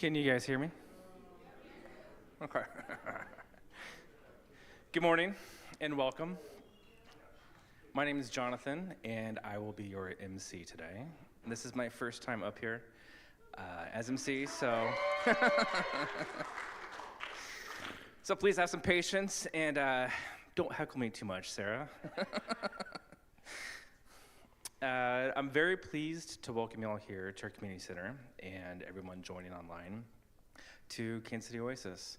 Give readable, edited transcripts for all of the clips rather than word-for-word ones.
Can you guys hear me? Okay. Good morning and welcome. My name is Jonathan and I will be your MC today. And this is my first time up here as MC, so so please have some patience and don't heckle me too much, Sarah. I'm very pleased to welcome you all here to our community center and everyone joining online to Kansas City Oasis.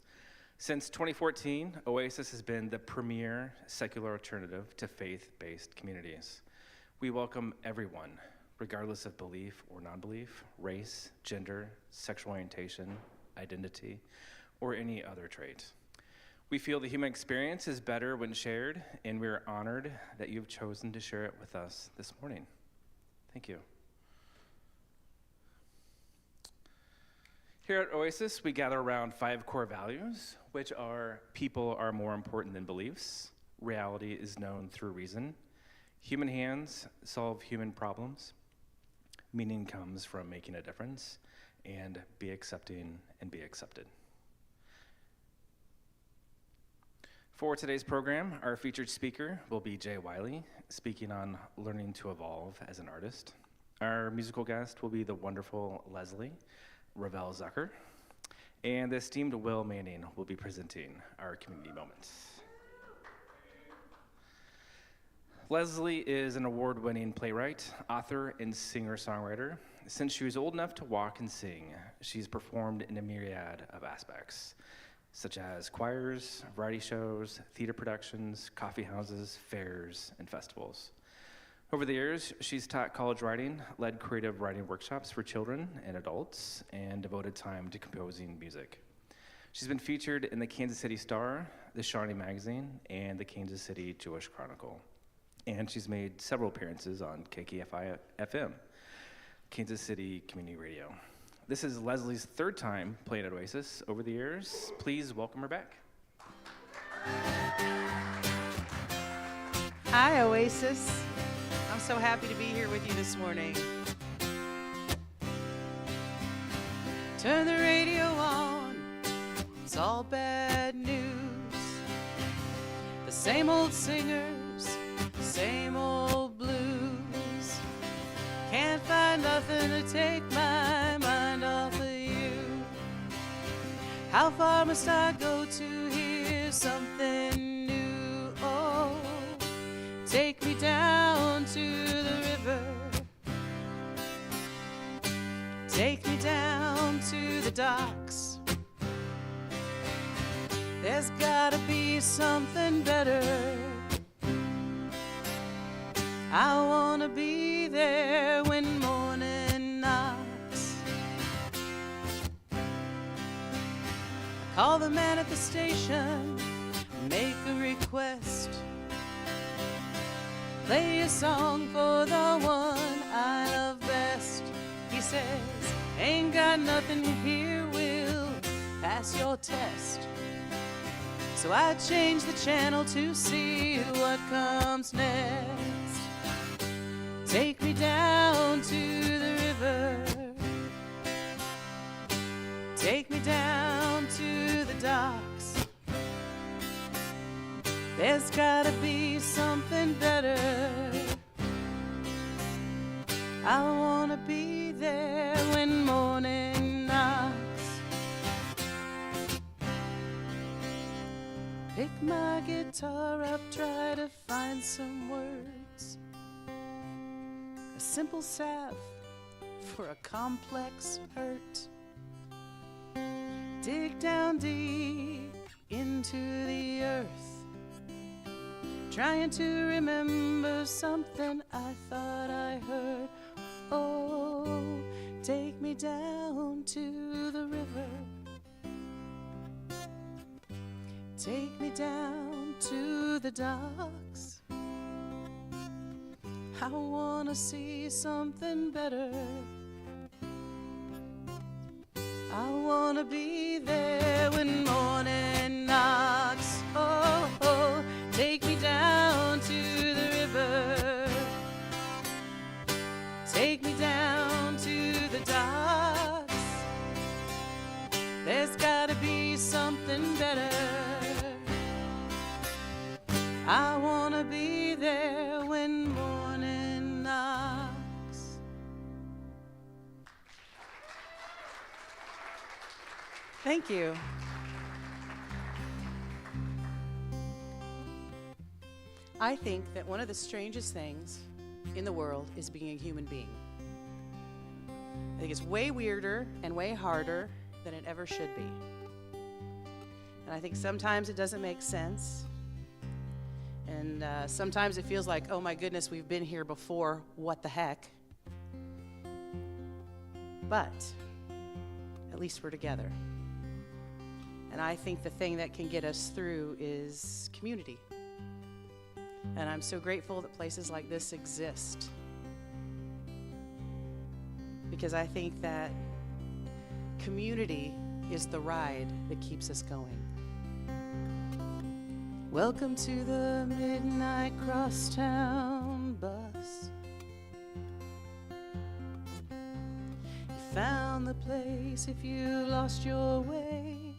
Since 2014, Oasis has been the premier secular alternative to faith-based communities. We welcome everyone, regardless of belief or non-belief, race, gender, sexual orientation, identity, or any other trait. We feel the human experience is better when shared, and we are honored that you've chosen to share it with us this morning. Thank you. Here at Oasis, we gather around 5 core values, which are people are more important than beliefs, reality is known through reason, human hands solve human problems, meaning comes from making a difference, and be accepting and be accepted. For today's program, our featured speaker will be Jaye Wiley, speaking on learning to evolve as an artist. Our musical guest will be the wonderful Lezlie Revelle Zucker, and the esteemed Will Manning will be presenting our community moments. Lezlie is an award-winning playwright, author, and singer-songwriter. Since she was old enough to walk and sing, she's performed in a myriad of aspects, such as choirs, variety shows, theater productions, coffee houses, fairs, and festivals. Over the years, she's taught college writing, led creative writing workshops for children and adults, and devoted time to composing music. She's been featured in the Kansas City Star, the Shawnee Magazine, and the Kansas City Jewish Chronicle. And she's made several appearances on KKFI-FM, Kansas City Community Radio. This is Leslie's 3rd time playing at Oasis over the years. Please welcome her back. Hi, Oasis. I'm so happy to be here with you this morning. Turn the radio on, it's all bad news. The same old singers, same old blues. Can't find nothing to take my mind off of you. How far must I go to hear something new? Oh, take me down to the river. Take me down to the docks. There's gotta be something better. I wanna be there when morning knocks. Call the man at the station, make a request. Play a song for the one I love best. He says, ain't got nothing here, will pass your test. So I change the channel to see what comes next. Take me down to the river. Take me down to the docks. There's gotta be something better. I wanna be there when morning knocks. Pick my guitar up, try to find some words. A simple salve for a complex hurt. Dig down deep into the earth, trying to remember something I thought I heard. Oh, take me down to the river. Take me down to the docks. I wanna see something better. I wanna be there when morning knocks. Oh, oh, take me down to the river. Take me down to the docks. be something better. I wanna be there when morning knocks. Thank you. I think that one of the strangest things in the world is being a human being. I think it's way weirder and way harder than it ever should be. And I think sometimes it doesn't make sense. And sometimes it feels like, oh my goodness, we've been here before, what the heck? But at least we're together. And I think the thing that can get us through is community. And I'm so grateful that places like this exist. Because I think that community is the ride that keeps us going. Welcome to the midnight crosstown bus. You found the place if you lost your way.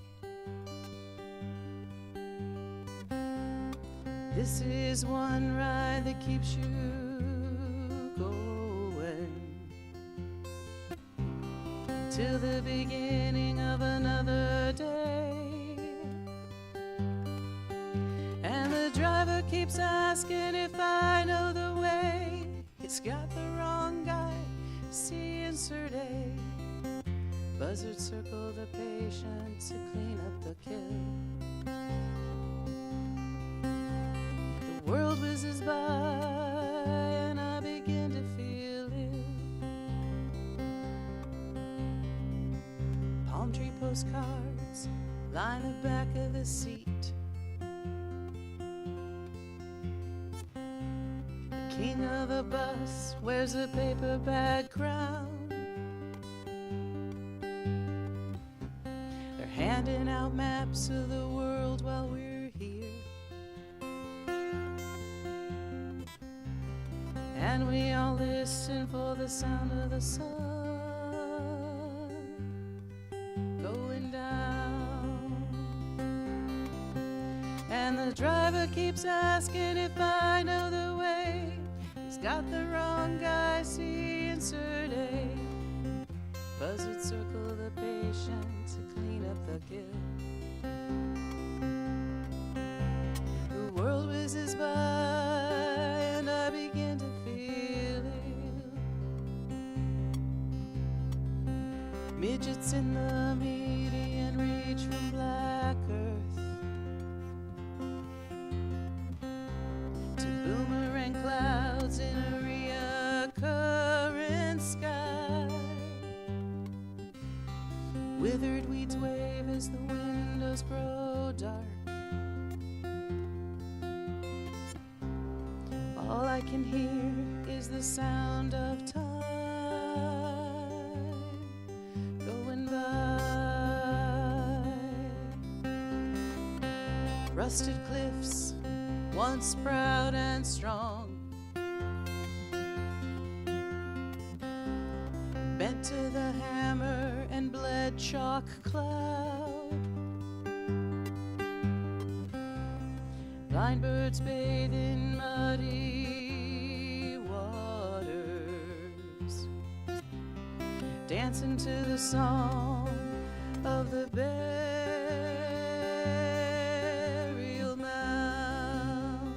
This is one ride that keeps you going till the beginning of another day. And the driver keeps asking if I know the way. It's got the wrong guy, C insert A. Buzzard circle the patient to clean up the kill. The world whizzes by and I begin to feel ill. Palm tree postcards line the back of the seat. The king of the bus wears a paper bag crown. They're handing out maps of the world while we're here. And we all listen for the sound of the sun going down. And the driver keeps asking if I know the way. He's got the wrong guy, C insert A. Buzzard circle the patient to clean up the kill. The world whizzes by and I begin to feel ill. Midgets in the median reach from black earth to boomerang clouds in a reoccurring sky. Withered weeds wave as the windows grow dark. All I can hear is the sound of time going by. Rusted cliffs, once proud and strong, bent to the hammer and bled chalk cloud. Blind birds bathe in muddy waters, dancing to the song of the burial mound.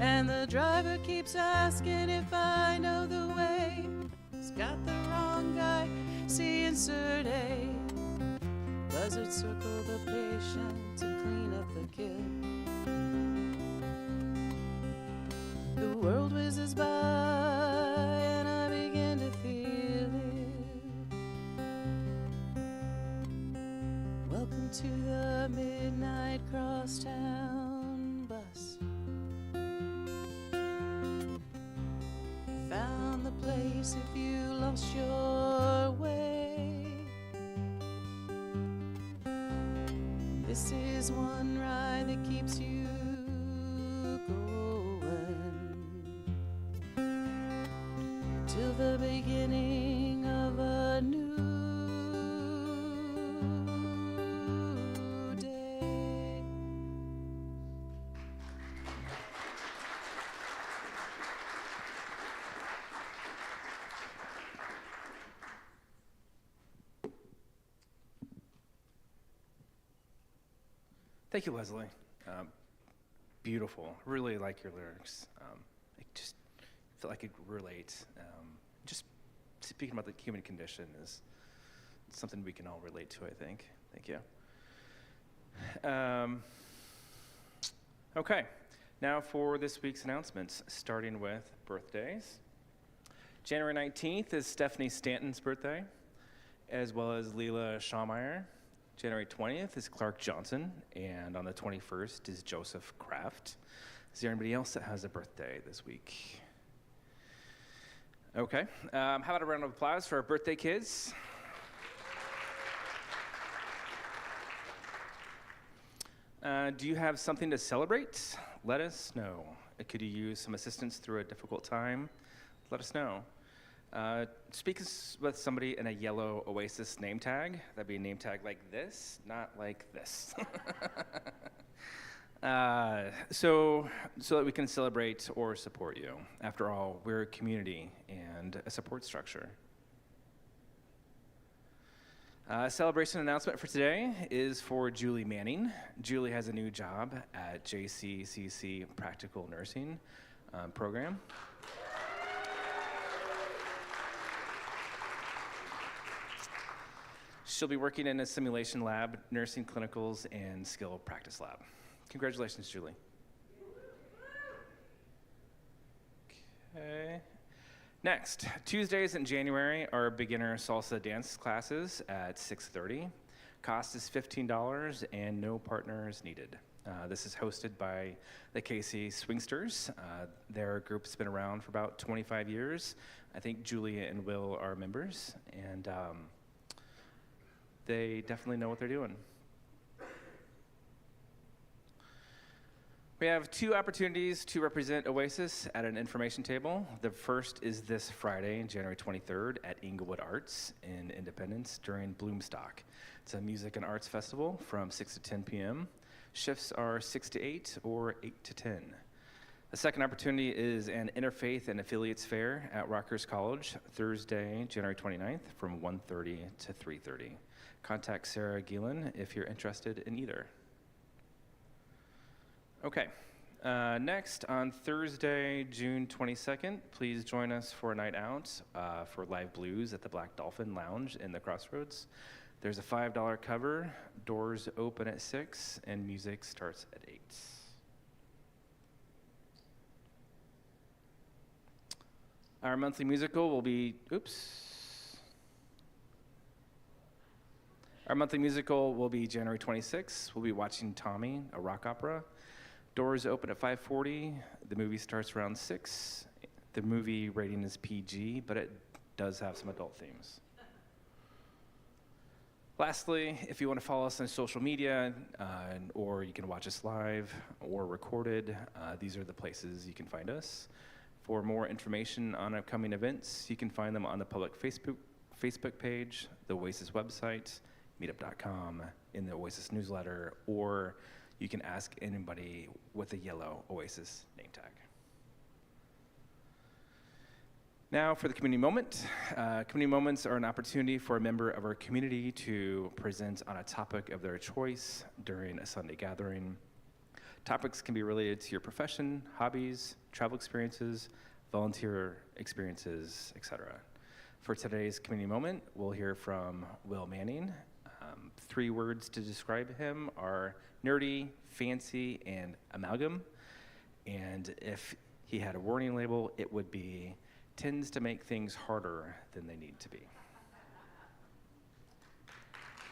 And the driver keeps asking if I know the way. He's got the wrong guy, C insert A. Buzzard circle the patient to clean up the kill. The world whizzes by and I begin to feel it. Welcome to the midnight crosstown bus. Found the place if you lost your way. This is one ride that keeps you going till the beginning of a new Thank you, Lezlie. Beautiful. Really like your lyrics. I just feel like I could relate. Just speaking about the human condition is something we can all relate to, I think. Thank you. Okay, now for this week's announcements, starting with birthdays. January 19th is Stephanie Stanton's birthday, as well as Leela Schaumeyer. January 20th is Clark Johnson, and on the 21st is Joseph Kraft. Is there anybody else that has a birthday this week? Okay, how about a round of applause for our birthday kids? Do you have something to celebrate? Let us know. Could you use some assistance through a difficult time? Let us know. Speak with somebody in a yellow Oasis name tag. That'd be a name tag like this, not like this. So that we can celebrate or support you. After all, we're a community and a support structure. Celebration announcement for today is for Julie Manning. Julie has a new job at JCCC Practical Nursing program. She'll be working in a simulation lab, nursing clinicals, and skill practice lab. Congratulations, Julie. Okay. Next, Tuesdays in January are beginner salsa dance classes at 6:30. Cost is $15 and no partners needed. This is hosted by the KC Swingsters. Their group's been around for about 25 years. I think Julia and Will are members, and they definitely know what they're doing. We have two opportunities to represent Oasis at an information table. The first is this Friday, January 23rd, at Inglewood Arts in Independence during Bloomstock. It's a music and arts festival from 6 to 10 p.m. Shifts are 6 to 8 or 8 to 10. The second opportunity is an Interfaith and Affiliates Fair at Rutgers College, Thursday, January 29th from 1:30 to 3:30. Contact Sarah Gielan if you're interested in either. Okay, next on Thursday, June 22nd, please join us for a night out for live blues at the Black Dolphin Lounge in the Crossroads. There's a $5 cover, doors open at 6, and music starts at 8. Our monthly musical will be, Our monthly musical will be January 26th. We'll be watching Tommy, a rock opera. Doors open at 5:40. The movie starts around 6. The movie rating is PG, but it does have some adult themes. Lastly, if you want to follow us on social media, or you can watch us live or recorded, these are the places you can find us. For more information on upcoming events, you can find them on the public Facebook page, the Oasis website, meetup.com, in the Oasis newsletter, or you can ask anybody with a yellow Oasis name tag. Now for the community moment. Community moments are an opportunity for a member of our community to present on a topic of their choice during a Sunday gathering. Topics can be related to your profession, hobbies, travel experiences, volunteer experiences, etc. For today's community moment, we'll hear from Will Manning. 3 words to describe him are nerdy, fancy, and amalgam. And if he had a warning label, it would be, tends to make things harder than they need to be.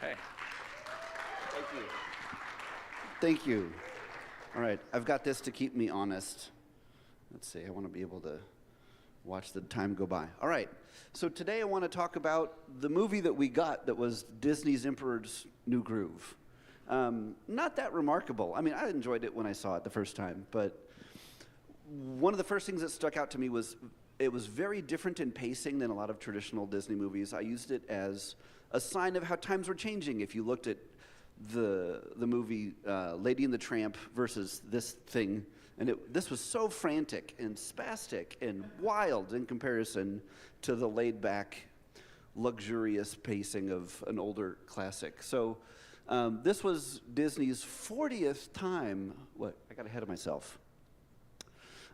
Hey. Thank you. Thank you. All right, I've got this to keep me honest. Let's see, I want to be able to watch the time go by. All right, so today I want to talk about the movie that we got that was Disney's Emperor's New Groove. Not that remarkable. I mean, I enjoyed it when I saw it the first time, but one of the first things that stuck out to me was it was very different in pacing than a lot of traditional Disney movies. I used it as a sign of how times were changing. If you looked at the movie Lady and the Tramp versus this thing, and this was so frantic and spastic and wild in comparison to the laid-back, luxurious pacing of an older classic. So This was Disney's 40th time. What? I got ahead of myself.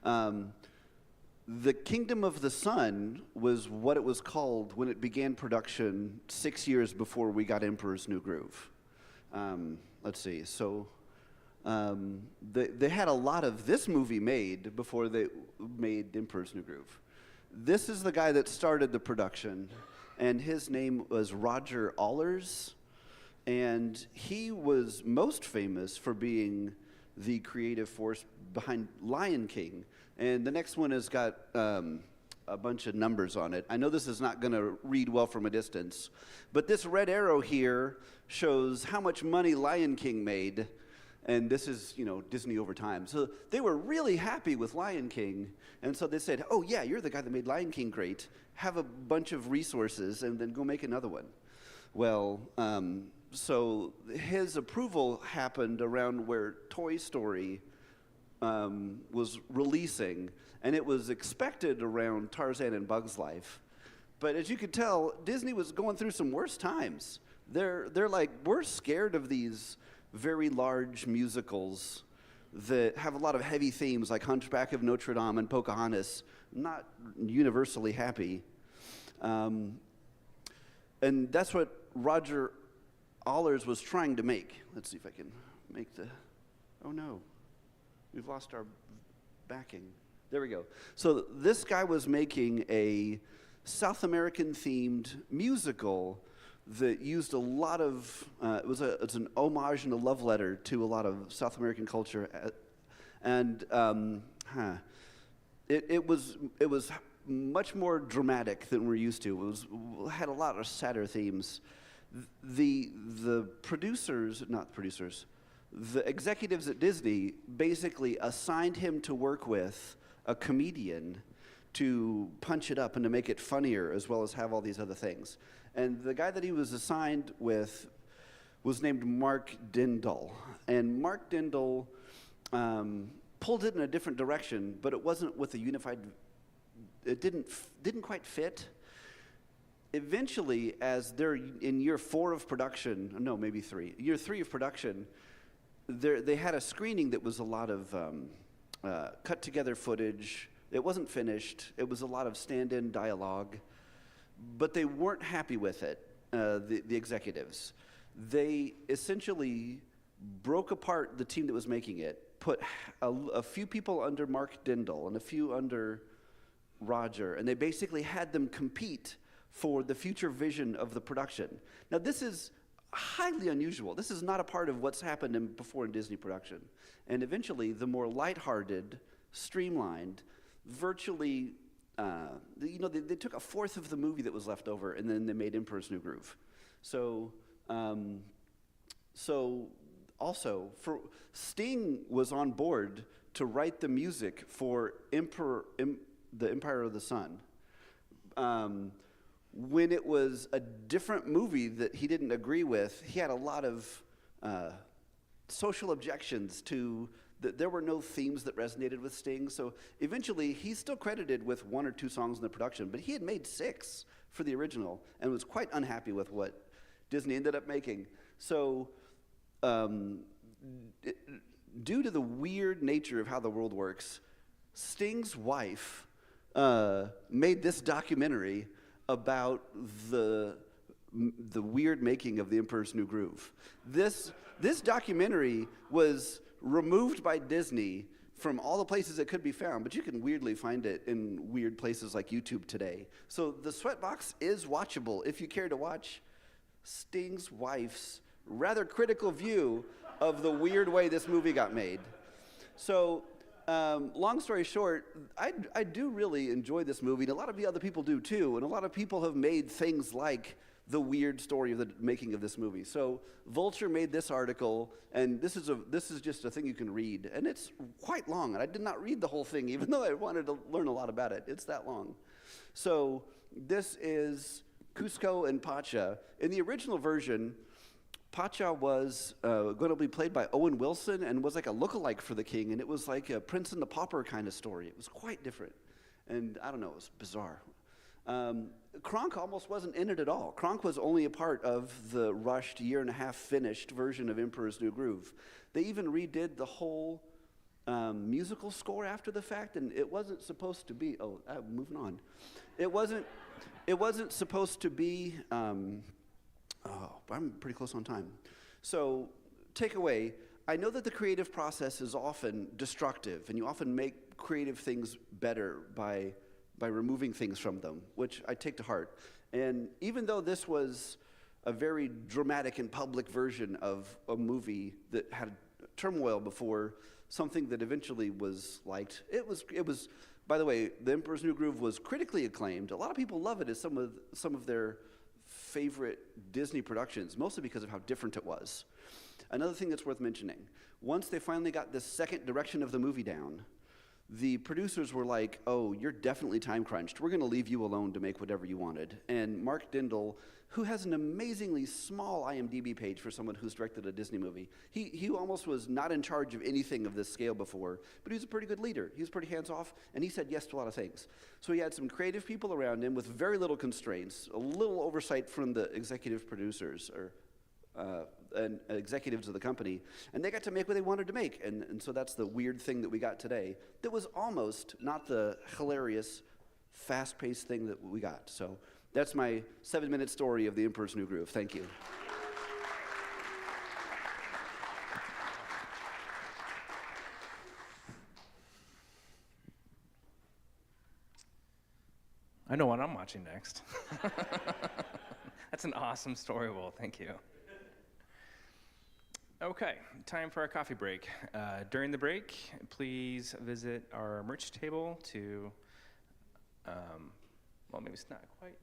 The Kingdom of the Sun was what it was called when it began production 6 years before we got Emperor's New Groove. Let's see. So they had a lot of this movie made before they made Emperor's New Groove. This is the guy that started the production, and his name was Roger Allers, and he was most famous for being the creative force behind Lion King. And the next one has got a bunch of numbers on it. I know this is not going to read well from a distance, but this red arrow here shows how much money Lion King made, and this is, Disney over time. So they were really happy with Lion King, and so they said, oh yeah, you're the guy that made Lion King great. Have a bunch of resources, and then go make another one. Well, so his approval happened around where Toy Story was releasing, and it was expected around Tarzan and Bug's Life. But as you could tell, Disney was going through some worse times. They're like, we're scared of these very large musicals that have a lot of heavy themes like Hunchback of Notre Dame and Pocahontas, not universally happy. And that's what Roger Allers was trying to make. Let's see if I can make the, oh no. We've lost our backing. There we go. So this guy was making a South American-themed musical that used a lot of, it's an homage and a love letter to a lot of South American culture. And it was much more dramatic than we're used to. It had a lot of sadder themes. The executives at Disney basically assigned him to work with a comedian to punch it up and to make it funnier, as well as have all these other things. And the guy that he was assigned with was named Mark Dindal. And Mark Dindal pulled it in a different direction, but it wasn't with a unified, it didn't quite fit. Eventually, as they're in year 4 of production, no, maybe 3, year 3 of production, they had a screening that was a lot of cut together footage. It wasn't finished. It was a lot of stand-in dialogue, but they weren't happy with it, the executives. They essentially broke apart the team that was making it, put a few people under Mark Dindal and a few under Roger, and they basically had them compete for the future vision of the production. Now, this is highly unusual. This is not a part of what's happened before in Disney production. And eventually, the more lighthearted, streamlined, virtually, they took a fourth of the movie that was left over, and then they made Emperor's New Groove. So also, Sting was on board to write the music for the Empire of the Sun. When it was a different movie that he didn't agree with, he had a lot of social objections to that. There were no themes that resonated with Sting, so eventually he's still credited with 1 or 2 songs in the production, but he had made 6 for the original and was quite unhappy with what Disney ended up making. So due to the weird nature of how the world works, Sting's wife made this documentary about the weird making of the Emperor's New Groove. This documentary was removed by Disney from all the places it could be found, but you can weirdly find it in weird places like YouTube today. So the Sweatbox is watchable if you care to watch Sting's wife's rather critical view of the weird way this movie got made. So long story short, I do really enjoy this movie, and a lot of the other people do too, and a lot of people have made things like the weird story of the making of this movie. So Vulture made this article, and this is just a thing you can read, and it's quite long, and I did not read the whole thing, even though I wanted to learn a lot about it. It's that long. So this is Cusco and Pacha. In the original version, Pacha was going to be played by Owen Wilson and was like a lookalike for the king, and it was like a Prince and the Pauper kind of story. It was quite different, and I don't know, it was bizarre. Kronk almost wasn't in it at all. Kronk was only a part of the rushed, year-and-a-half finished version of Emperor's New Groove. They even redid the whole musical score after the fact, and it wasn't supposed to be, moving on. It wasn't supposed to be, I'm pretty close on time. So, takeaway, I know that the creative process is often destructive, and you often make creative things better by removing things from them, which I take to heart. And even though this was a very dramatic and public version of a movie that had turmoil before something that eventually was liked, it was. By the way, The Emperor's New Groove was critically acclaimed. A lot of people love it as some of their favorite Disney productions, mostly because of how different it was. Another thing that's worth mentioning, once they finally got the second direction of the movie down, the producers were like, oh, you're definitely time crunched. We're going to leave you alone to make whatever you wanted. And Mark Dindal, who has an amazingly small IMDb page for someone who's directed a Disney movie, he almost was not in charge of anything of this scale before, but he was a pretty good leader. He was pretty hands-off, and he said yes to a lot of things. So he had some creative people around him with very little constraints, a little oversight from the executive producers, and executives of the company, and they got to make what they wanted to make, and so that's the weird thing that we got today that was almost not the hilarious, fast-paced thing that we got. So that's my 7-minute story of The Emperor's New Groove. Thank you. I know what I'm watching next. That's an awesome story, Will. Thank you. Okay, time for our coffee break. During the break, please visit our merch table to, maybe it's not quite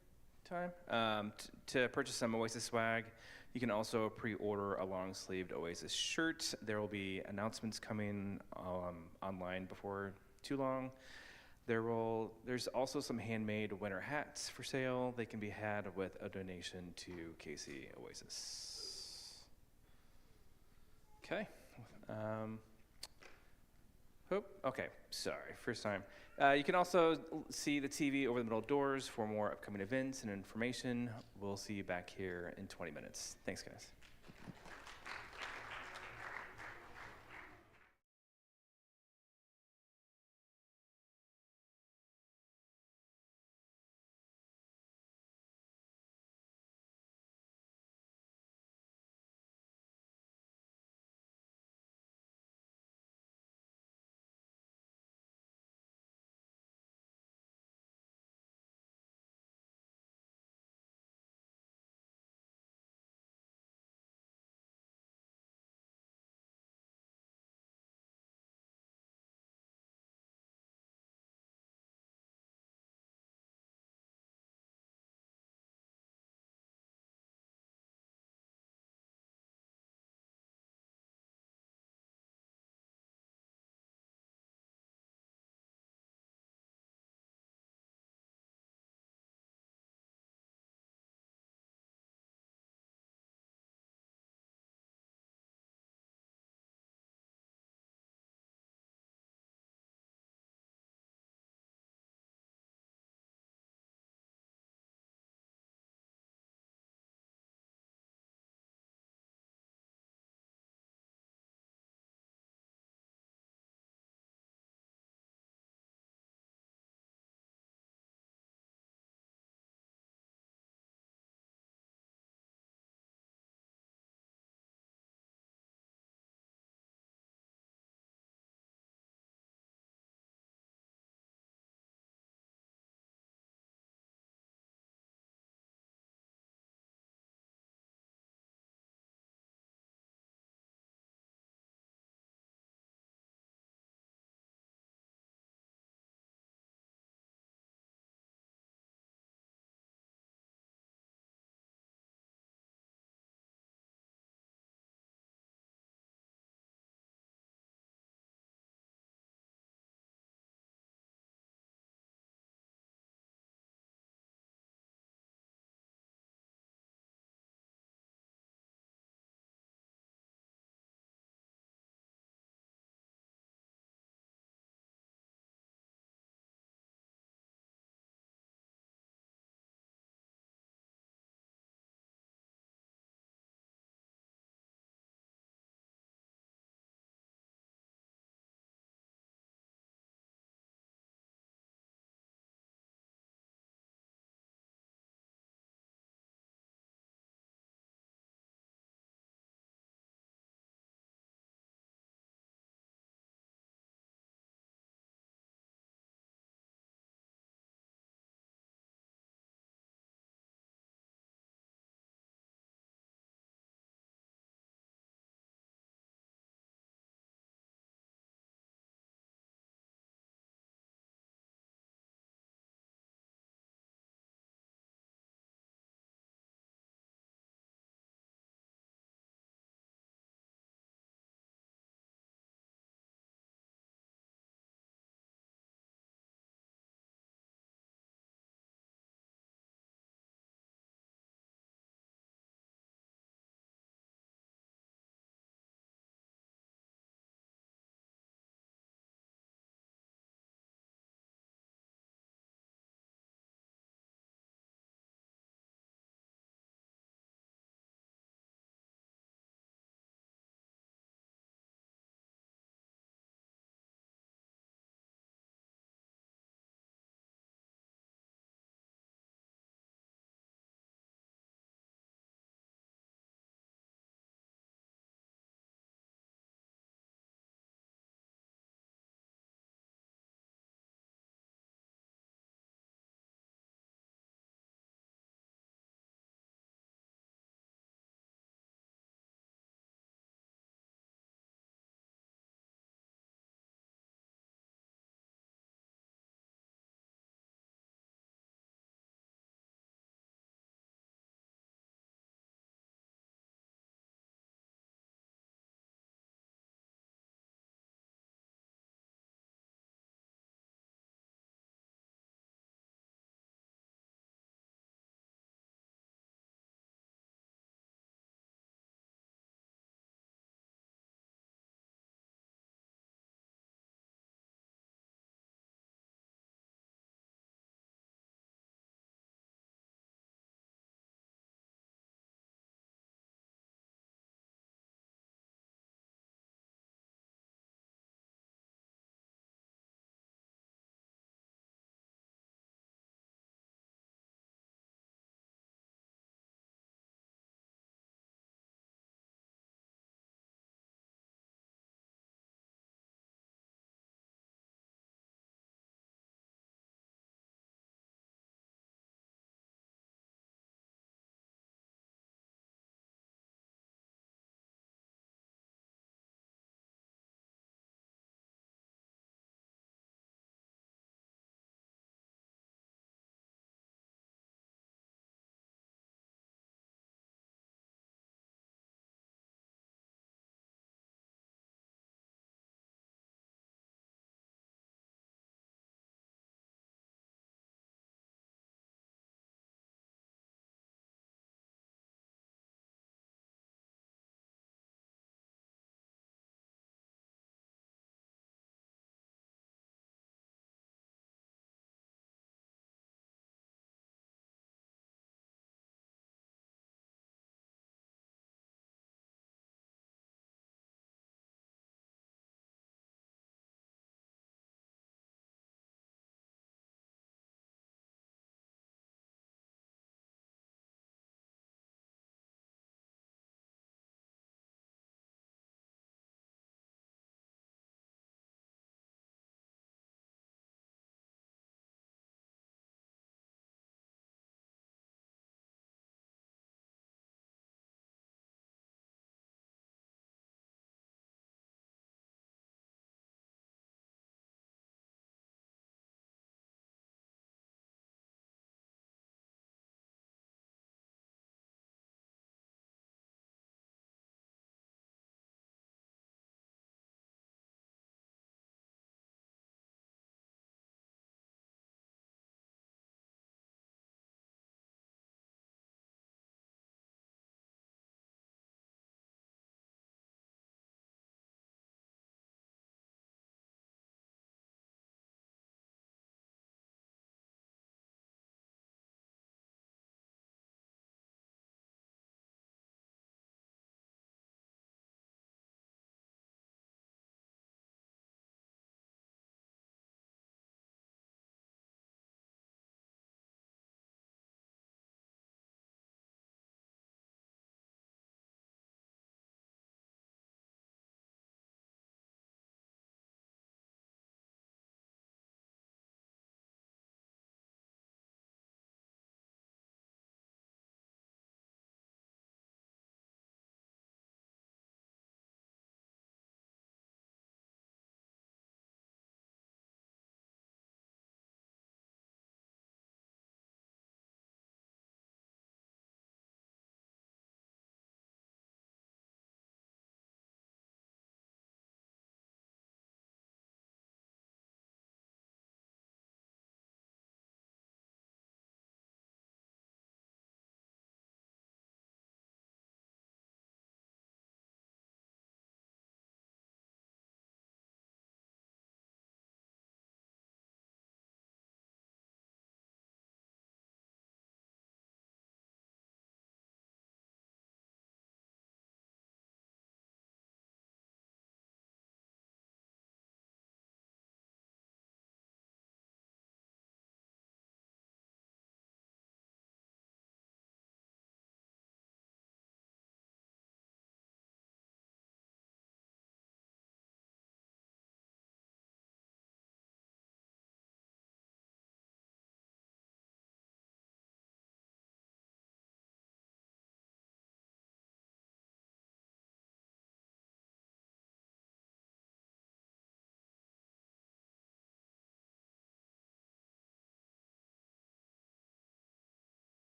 time, to purchase some Oasis swag. You can also pre-order a long-sleeved Oasis shirt. There will be announcements coming online before too long. There's also some handmade winter hats for sale. They can be had with a donation to Casey Oasis. Okay. Okay, sorry, first time. You can also see the TV over the middle doors for more upcoming events and information. We'll see you back here in 20 minutes. Thanks, guys.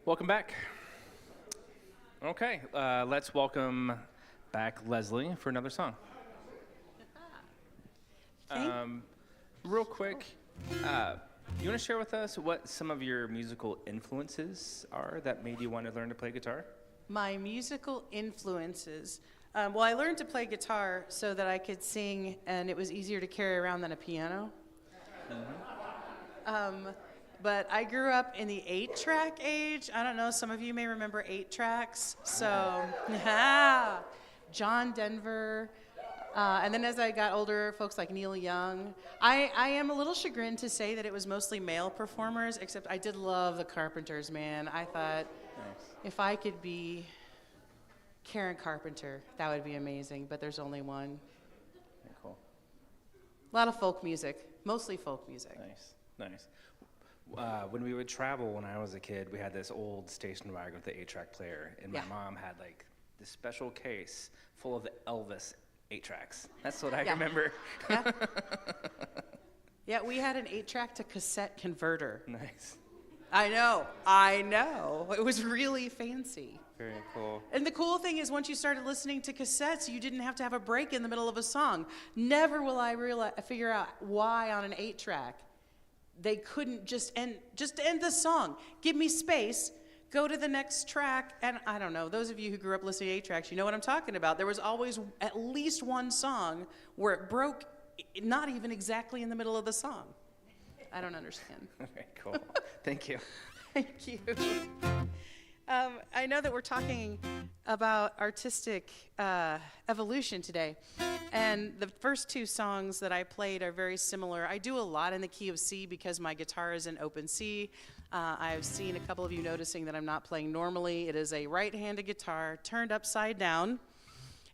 Welcome back. Okay, let's welcome back Lezlie for another song. Real quick, you want to share with us what some of your musical influences are that made you want to learn to play guitar? My musical influences. Well, I learned to play guitar so that I could sing, and it was easier to carry around than a piano. But I grew up in the 8-track age. I don't know, some of you may remember 8 tracks. So, yeah, John Denver. And then as I got older, folks like Neil Young. I am a little chagrined to say that it was mostly male performers, except I did love the Carpenters, man. I thought if I could be Karen Carpenter, that would be amazing, but there's only one. Okay, cool. A lot of folk music, mostly folk music. Nice. When we would travel when I was a kid, we had this old station wagon with the 8-track player, and my mom had like this special case full of the Elvis 8-tracks. That's what I remember. Yeah. Yeah, we had an 8-track to cassette converter. Nice. I know. It was really fancy. Very cool. And the cool thing is once you started listening to cassettes, you didn't have to have a break in the middle of a song. Never will I figure out why on an 8-track they couldn't just end the song. Give me space, go to the next track, and I don't know, those of you who grew up listening to 8-tracks, you know what I'm talking about. There was always at least one song where it broke not even exactly in the middle of the song. I don't understand. Okay, cool. Thank you. Thank you. I know that we're talking about artistic evolution today, and the first 2 songs that I played are very similar. I do a lot in the key of C because my guitar is in open C. I've seen a couple of you noticing that I'm not playing normally. It is a right-handed guitar turned upside down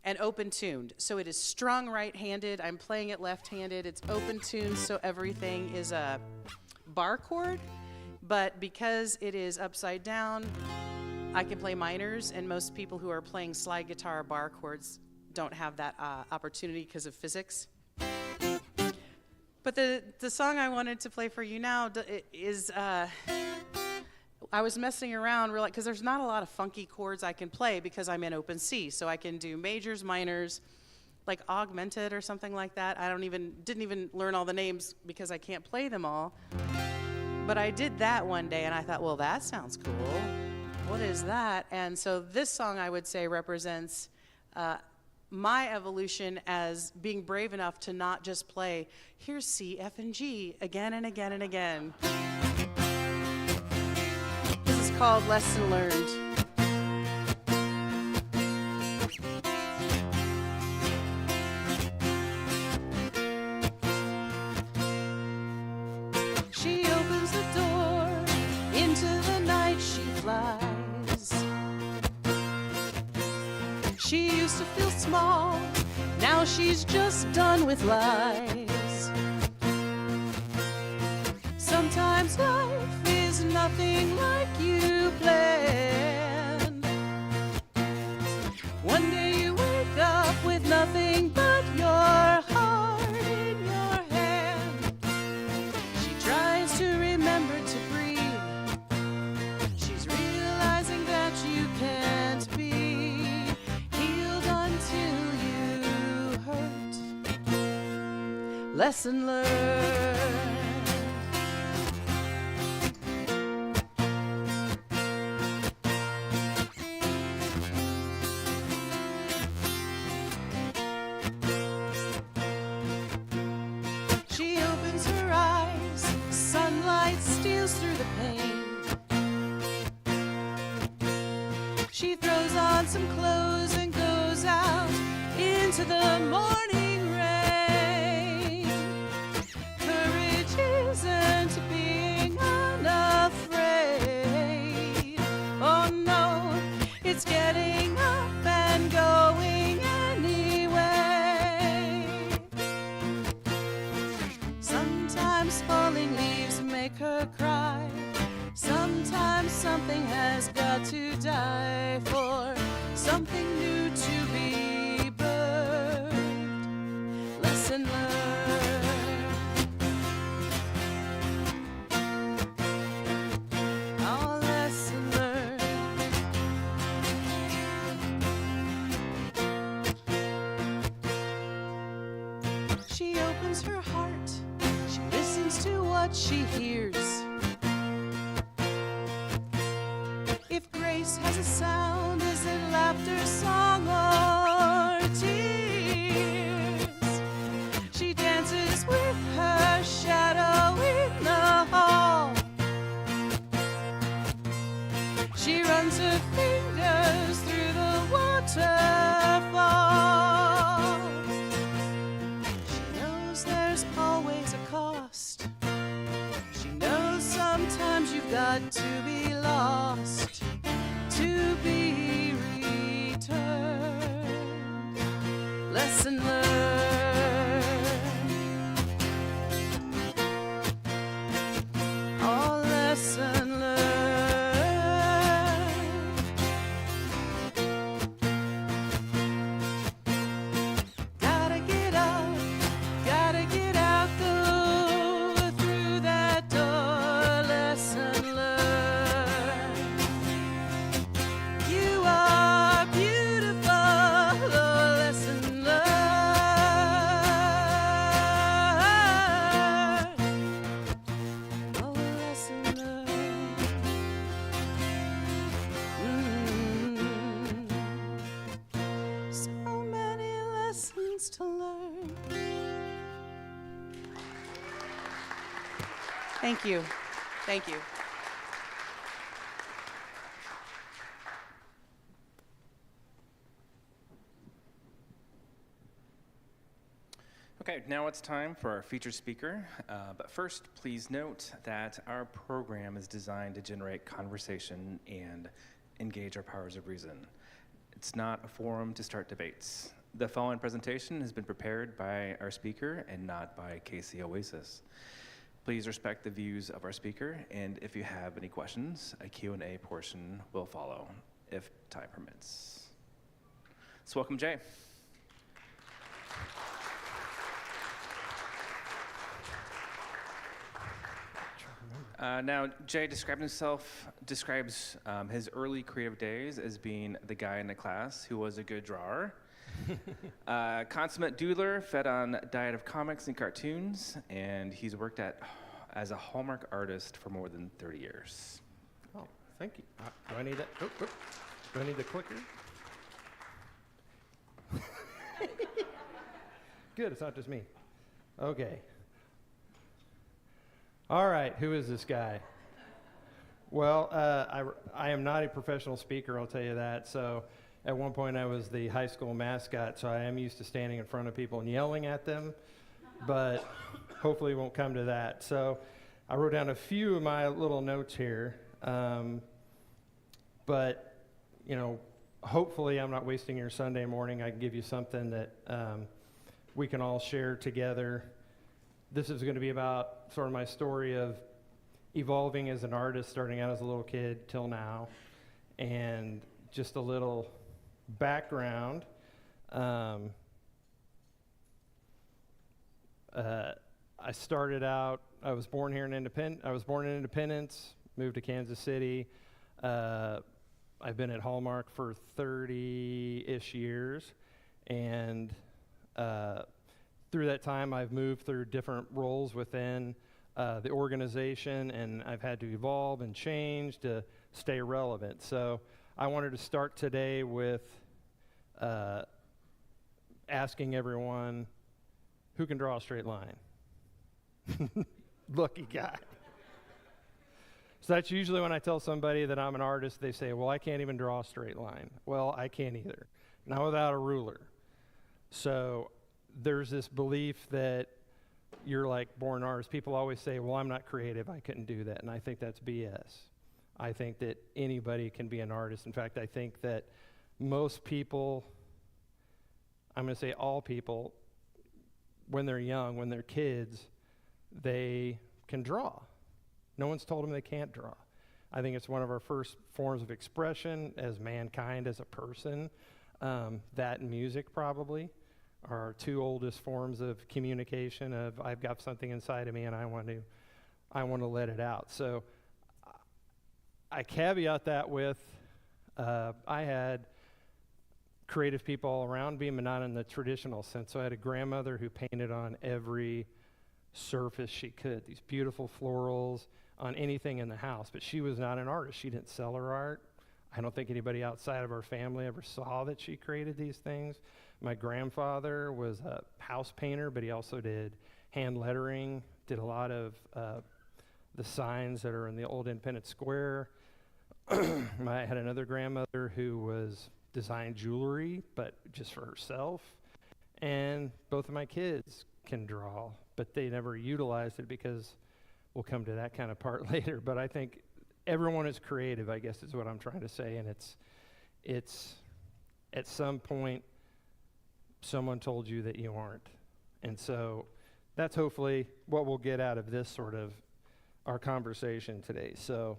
and open-tuned. So it is strung right-handed. I'm playing it left-handed. It's open-tuned, so everything is a bar chord. But because it is upside down, I can play minors, and most people who are playing slide guitar bar chords don't have that opportunity because of physics. But the song I wanted to play for you now is, I was messing around because there's not a lot of funky chords I can play because I'm in open C. So I can do majors, minors, like augmented or something like that. Didn't even learn all the names because I can't play them all. But I did that one day and I thought, well, that sounds cool. What is that? And so this song, I would say, represents my evolution as being brave enough to not just play, here's C, F, and G again and again and again. This is called Lesson Learned. She opens the door, into the night she flies. She used to feel small, now she's just done with lies. Sometimes life is nothing like you planned. One day you wake up with nothing but your heart in your hand. She tries to remember to breathe. She's realizing that you can't be healed until you hurt. Lesson learned. She opens her eyes, sunlight steals through the pane. She throws on some clothes and goes out into the morning rain. Courage isn't being unafraid. Oh no, it's getting up and going anyway. Sometimes falling leaves make her cry. Sometimes something has got to die for something new to be birthed. Lesson learned. Oh, lesson learned. what she hears. If grace has a sound, is it laughter, song, or tears? She dances with her shadow in the hall. She runs her fingers through the waterfall. She knows there's always a cost. She knows sometimes you've got to be lost to be returned. Lesson learned. Oh, lesson learned. Gotta get out, go through that door. Lesson learned. You are beautiful. Oh, lesson learned. Oh, lesson learned. So many lessons to learn. Thank you. Thank you. Okay, now it's time for our featured speaker. But first, please note that our program is designed to generate conversation and engage our powers of reason. It's not a forum to start debates. The following presentation has been prepared by our speaker and not by KC Oasis. Please respect the views of our speaker, and if you have any questions, a Q&A portion will follow, if time permits. So welcome, Jay. Now, Jay describes his early creative days as being the guy in the class who was a good drawer, consummate doodler, fed on a diet of comics and cartoons, and he's worked as a Hallmark artist for more than 30 years. Oh, thank you. Do I need that? Do I need the clicker? Good, it's not just me. Okay. All right, who is this guy? Well, I am not a professional speaker, I'll tell you that. So at one point I was the high school mascot, so I am used to standing in front of people and yelling at them, but hopefully it won't come to that. So I wrote down a few of my little notes here, but, you know, hopefully I'm not wasting your Sunday morning. I can give you something that we can all share together. This is going to be about sort of my story of evolving as an artist, starting out as a little kid till now, and just a little background. I started out, I was born in Independence, moved to Kansas City. I've been at Hallmark for 30-ish years, and through that time, I've moved through different roles within the organization, and I've had to evolve and change to stay relevant. So I wanted to start today with asking everyone who can draw a straight line. Lucky guy. So that's usually when I tell somebody that I'm an artist, they say, well, I can't even draw a straight line. Well, I can't either, not without a ruler. So there's this belief that you're like born artist. People always say, well, I'm not creative, I couldn't do that. And I think that's BS. I think that anybody can be an artist. In fact, I think that most people, I'm going to say all people, when they're young, when they're kids, they can draw. No one's told them they can't draw. I think it's one of our first forms of expression as mankind, as a person. That and music probably are our two oldest forms of communication of I've got something inside of me and I want to let it out. So I caveat that with I had creative people all around me, but not in the traditional sense. So I had a grandmother who painted on every surface she could, these beautiful florals on anything in the house. But she was not an artist. She didn't sell her art. I don't think anybody outside of our family ever saw that she created these things. My grandfather was a house painter, but he also did hand lettering, did a lot of the signs that are in the old Independence Square. I had another grandmother who was designed jewelry, but just for herself. And both of my kids can draw, but they never utilized it because we'll come to that kind of part later. But I think everyone is creative, I guess is what I'm trying to say. And it's at some point, someone told you that you aren't. And so that's hopefully what we'll get out of this sort of our conversation today. So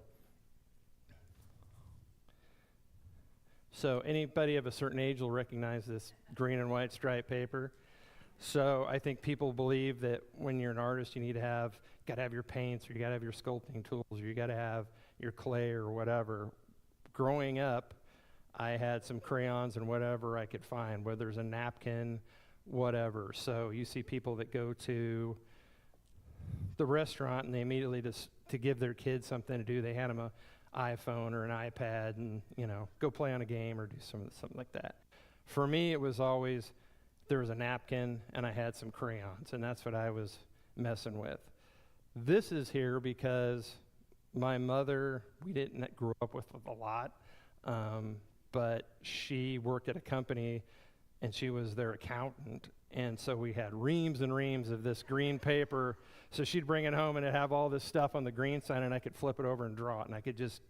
anybody of a certain age will recognize this green and white striped paper. So I think people believe that when you're an artist, you got to have your paints, or you got to have your sculpting tools, or you got to have your clay or whatever. Growing up, I had some crayons and whatever I could find, whether it's a napkin, whatever. So you see people that go to the restaurant and they immediately just to give their kids something to do, they hand them an iPhone or an iPad and, go play on a game or do something like that. For me, it was always, there was a napkin and I had some crayons, and that's what I was messing with. This is here because my mother, we didn't grow up with a lot, but she worked at a company and she was their accountant. And so we had reams and reams of this green paper. So she'd bring it home and it'd have all this stuff on the green side, and I could flip it over and draw it. And I could just,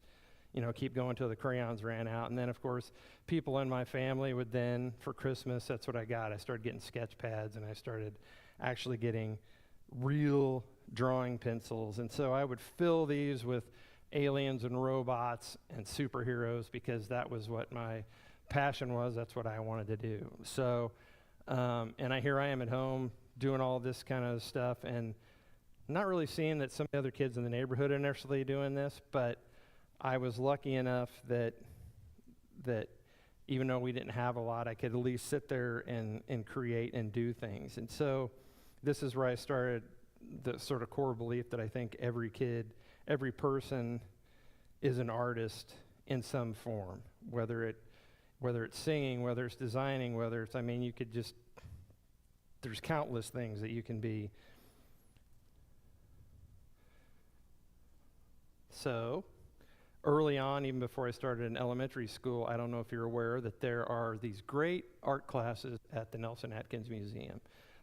keep going till the crayons ran out. And then, of course, people in my family would then, for Christmas, that's what I got. I started getting Sketchpads, and I started actually getting real drawing pencils. And so I would fill these with aliens and robots and superheroes because that was what my passion was. That's what I wanted to do. So, and here I am at home doing all this kind of stuff and not really seeing that some of the other kids in the neighborhood are necessarily doing this, but I was lucky enough that even though we didn't have a lot, I could at least sit there and create and do things. And so this is where I started the sort of core belief that I think every kid, every person is an artist in some form, whether it's singing, whether it's designing, you could just, there's countless things that you can be. So early on, even before I started in elementary school, I don't know if you're aware that there are these great art classes at the Nelson Atkins Museum.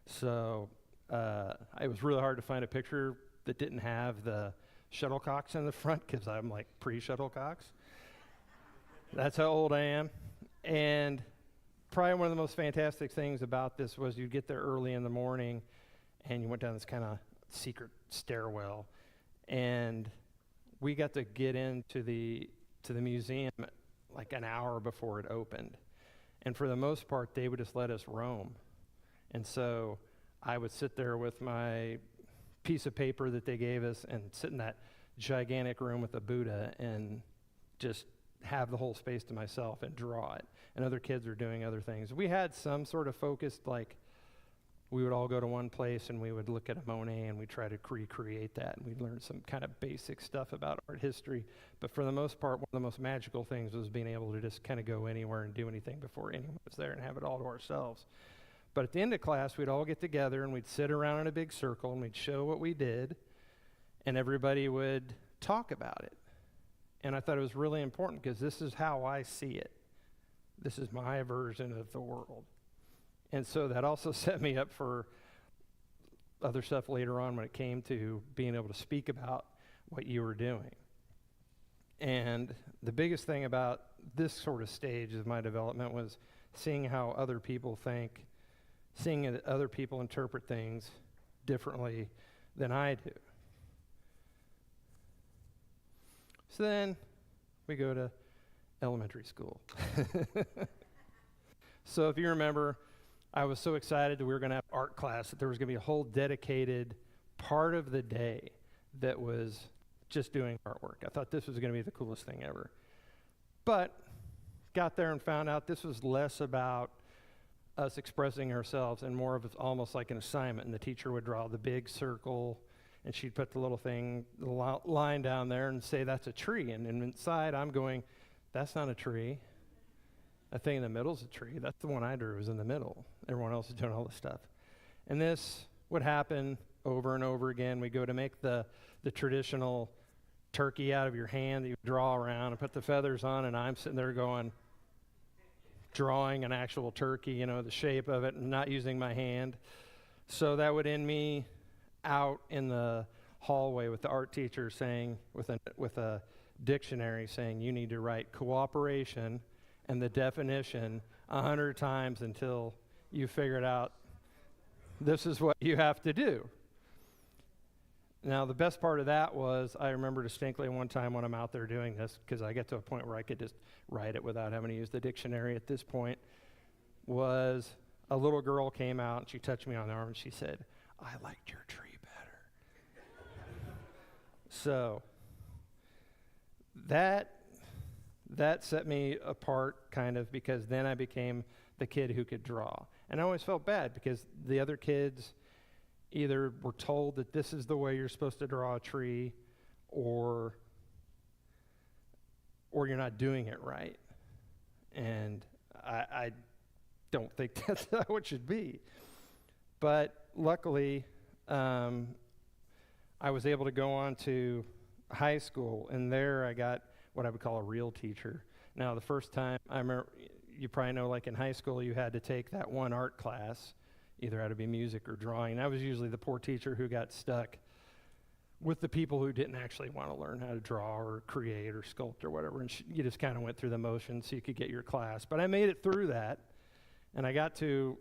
So it was really hard to find a picture that didn't have the shuttlecocks in the front, because I'm like pre-shuttlecocks. That's how old I am. And probably one of the most fantastic things about this was you'd get there early in the morning and you went down this kind of secret stairwell, and we got to get into the museum like an hour before it opened. And for the most part, they would just let us roam. And so I would sit there with my piece of paper that they gave us and sit in that gigantic room with the Buddha and just have the whole space to myself and draw it. And other kids were doing other things. We had some sort of focused, like we would all go to one place and we would look at a Monet and we'd try to recreate that, and we'd learn some kind of basic stuff about art history. But for the most part, one of the most magical things was being able to just kind of go anywhere and do anything before anyone was there and have it all to ourselves. But at the end of class, we'd all get together and we'd sit around in a big circle and we'd show what we did, and everybody would talk about it. And I thought it was really important because this is how I see it. This is my version of the world. And so that also set me up for other stuff later on when it came to being able to speak about what you were doing. And the biggest thing about this sort of stage of my development was seeing how other people think, seeing that other people interpret things differently than I do. So then we go to elementary school. So if you remember, I was so excited that we were going to have art class, that there was going to be a whole dedicated part of the day that was just doing artwork. I thought this was going to be the coolest thing ever. But got there and found out this was less about us expressing ourselves and more of it's almost like an assignment. And the teacher would draw the big circle, and she'd put the little thing, the line down there and say, that's a tree. And inside, I'm going, that's not a tree. That thing in the middle is a tree. That's the one I drew, was in the middle. Everyone else is doing all this stuff. And this would happen over and over again. We go to make the traditional turkey out of your hand that you draw around and put the feathers on, and I'm sitting there going, drawing an actual turkey, you know, the shape of it, and not using my hand. So that would end me out in the hallway with the art teacher saying, with a dictionary saying, you need to write cooperation and the definition 100 times until you figure it out. This is what you have to do. Now, the best part of that was I remember distinctly one time when I'm out there doing this, because I get to a point where I could just write it without having to use the dictionary at this point, was a little girl came out and she touched me on the arm and she said, I liked your tree better. So that set me apart kind of, because then I became the kid who could draw. And I always felt bad because the other kids either were told that this is the way you're supposed to draw a tree, or you're not doing it right. And I don't think that's how it should be. But luckily, I was able to go on to high school, and there I got what I would call a real teacher. Now, the first time, I remember, you probably know, like in high school, you had to take that one art class, either had to be music or drawing. And I was usually the poor teacher who got stuck with the people who didn't actually want to learn how to draw or create or sculpt or whatever. And you just kind of went through the motions so you could get your class. But I made it through that, and I got to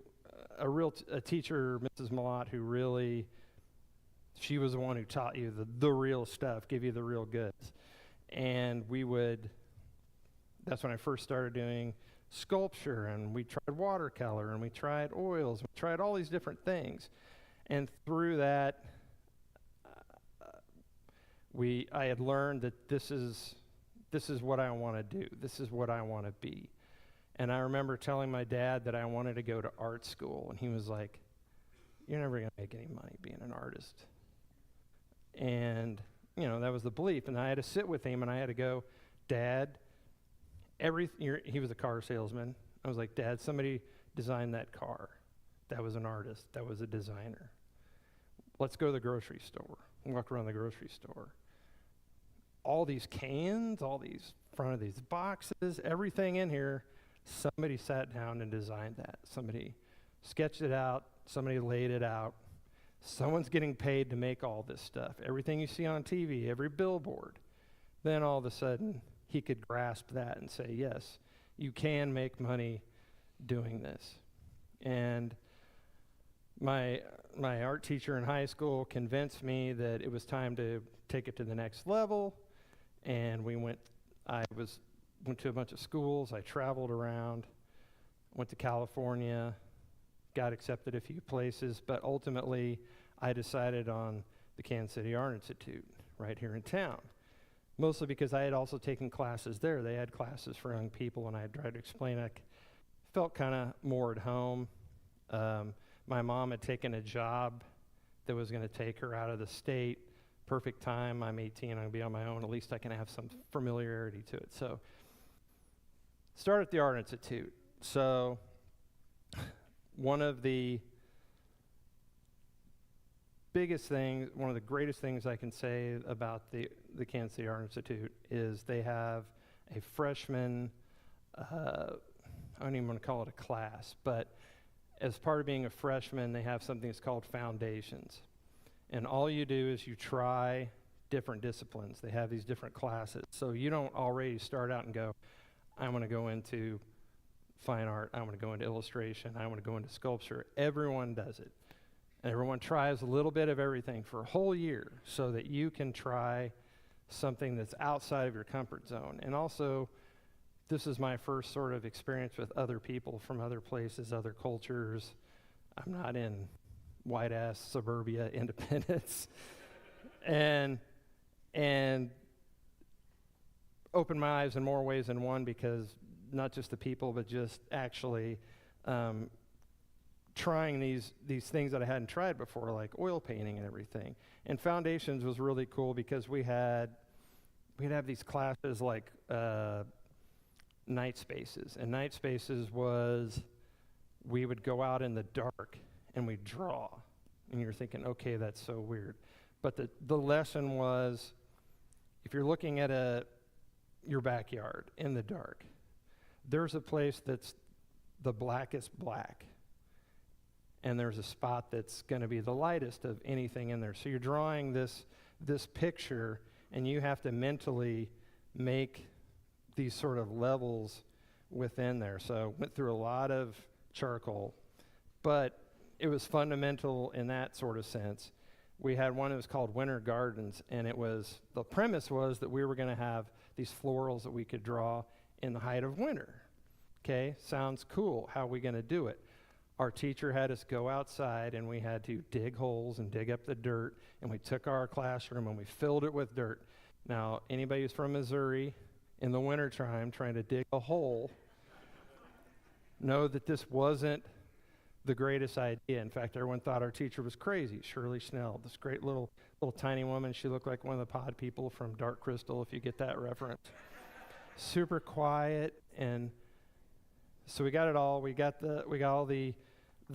a teacher, Mrs. Malott, who really, she was the one who taught you the real stuff, give you the real goods. And that's when I first started doing sculpture, and we tried watercolor, and we tried oils, we tried all these different things. And through that, I had learned that this is what I want to do. This is what I want to be. And I remember telling my dad that I wanted to go to art school, and he was like, you're never going to make any money being an artist. And, you know, that was the belief. And I had to sit with him, and I had to go, Dad, he was a car salesman. I was like, Dad, somebody designed that car. That was an artist. That was a designer. Let's go to the grocery store. Walk around the grocery store. All these cans, all these front of these boxes, everything in here, somebody sat down and designed that. Somebody sketched it out. Somebody laid it out. Someone's getting paid to make all this stuff. Everything you see on TV, every billboard. Then all of a sudden, he could grasp that and say, yes, you can make money doing this. And my art teacher in high school convinced me that it was time to take it to the next level. And I went to a bunch of schools. I traveled around, went to California, got accepted a few places, but ultimately I decided on the Kansas City Art Institute right here in town. Mostly because I had also taken classes there. They had classes for young people, and I had tried to explain. I felt kind of more at home. My mom had taken a job that was going to take her out of the state. Perfect time. I'm 18. I'm going to be on my own. At least I can have some familiarity to it. So, start at the Art Institute. So, one of the greatest things I can say about the Kansas City Art Institute is they have a freshman, I don't even want to call it a class, but as part of being a freshman, they have something that's called Foundations. And all you do is you try different disciplines. They have these different classes. So you don't already start out and go, I want to go into fine art, I want to go into illustration, I want to go into sculpture. Everyone does it. And everyone tries a little bit of everything for a whole year so that you can try something that's outside of your comfort zone. And also, this is my first sort of experience with other people from other places, other cultures. I'm not in white-ass suburbia independence. and opened my eyes in more ways than one, because not just the people, but just actually trying these things that I hadn't tried before, like oil painting and everything. And foundations was really cool because we'd have these classes like night spaces. And night spaces was we would go out in the dark and we'd draw. And you're thinking, okay, that's so weird. But the lesson was, if you're looking at your backyard in the dark, there's a place that's the blackest black. And there's a spot that's going to be the lightest of anything in there. So you're drawing this picture, and you have to mentally make these sort of levels within there. So went through a lot of charcoal, but it was fundamental in that sort of sense. We had one that was called Winter Gardens, and the premise was that we were going to have these florals that we could draw in the height of winter. Okay, sounds cool. How are we going to do it? Our teacher had us go outside, and we had to dig holes and dig up the dirt, and we took our classroom and we filled it with dirt. Now, anybody who's from Missouri in the wintertime trying to dig a hole know that this wasn't the greatest idea. In fact, everyone thought our teacher was crazy. Shirley Schnell, this great little tiny woman. She looked like one of the pod people from Dark Crystal, if you get that reference. Super quiet, and so we got it all. We got all the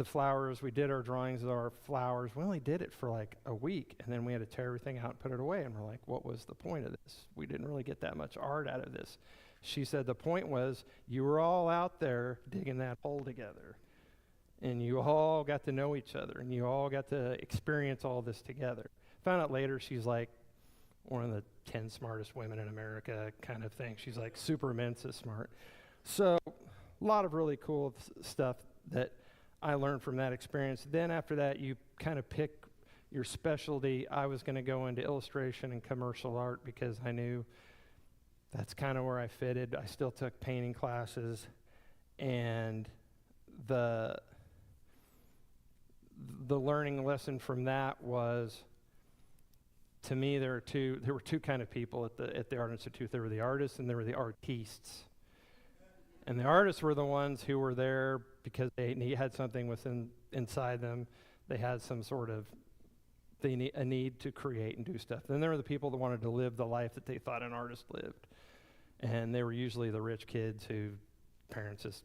flowers. We did our drawings of our flowers. We only did it for like a week, and then we had to tear everything out and put it away. And we're like, what was the point of this? We didn't really get that much art out of this. She said the point was you were all out there digging that hole together, and you all got to know each other, and you all got to experience all this together. Found out later she's like one of the 10 smartest women in America kind of thing. She's like super Mensa smart. So a lot of really cool stuff that I learned from that experience. Then after that, you kind of pick your specialty. I was going to go into illustration and commercial art because I knew that's kind of where I fitted. I still took painting classes, and the learning lesson from that was, to me, there were two kind of people at the Art Institute. There were the artists and there were the artistes. And the artists were the ones who were there because they had something inside them. They had some sort of a need to create and do stuff. Then there were the people that wanted to live the life that they thought an artist lived. And they were usually the rich kids who parents just,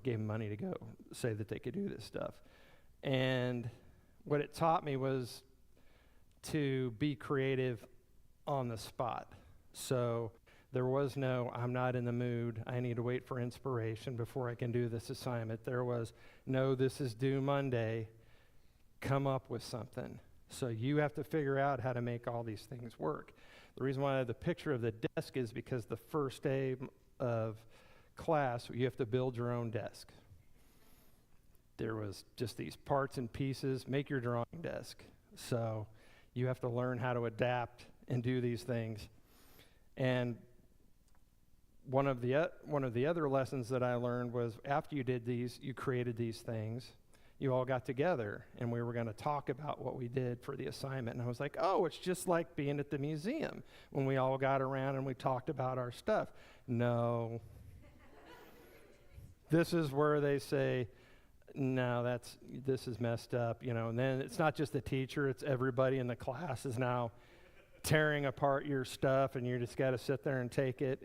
gave them money to go say that they could do this stuff. And what it taught me was to be creative on the spot. So there was no, I'm not in the mood, I need to wait for inspiration before I can do this assignment. There was, no, this is due Monday, come up with something. So you have to figure out how to make all these things work. The reason why I have the picture of the desk is because the first day of class, you have to build your own desk. There was just these parts and pieces, make your drawing desk. So you have to learn how to adapt and do these things. And one of the other lessons that I learned was after you did these, you created these things, you all got together and we were going to talk about what we did for the assignment. And I was like, oh, it's just like being at the museum when we all got around and we talked about our stuff. No. This is where they say, no, this is messed up, and then it's not just the teacher, it's everybody in the class is now tearing apart your stuff, and you just got to sit there and take it.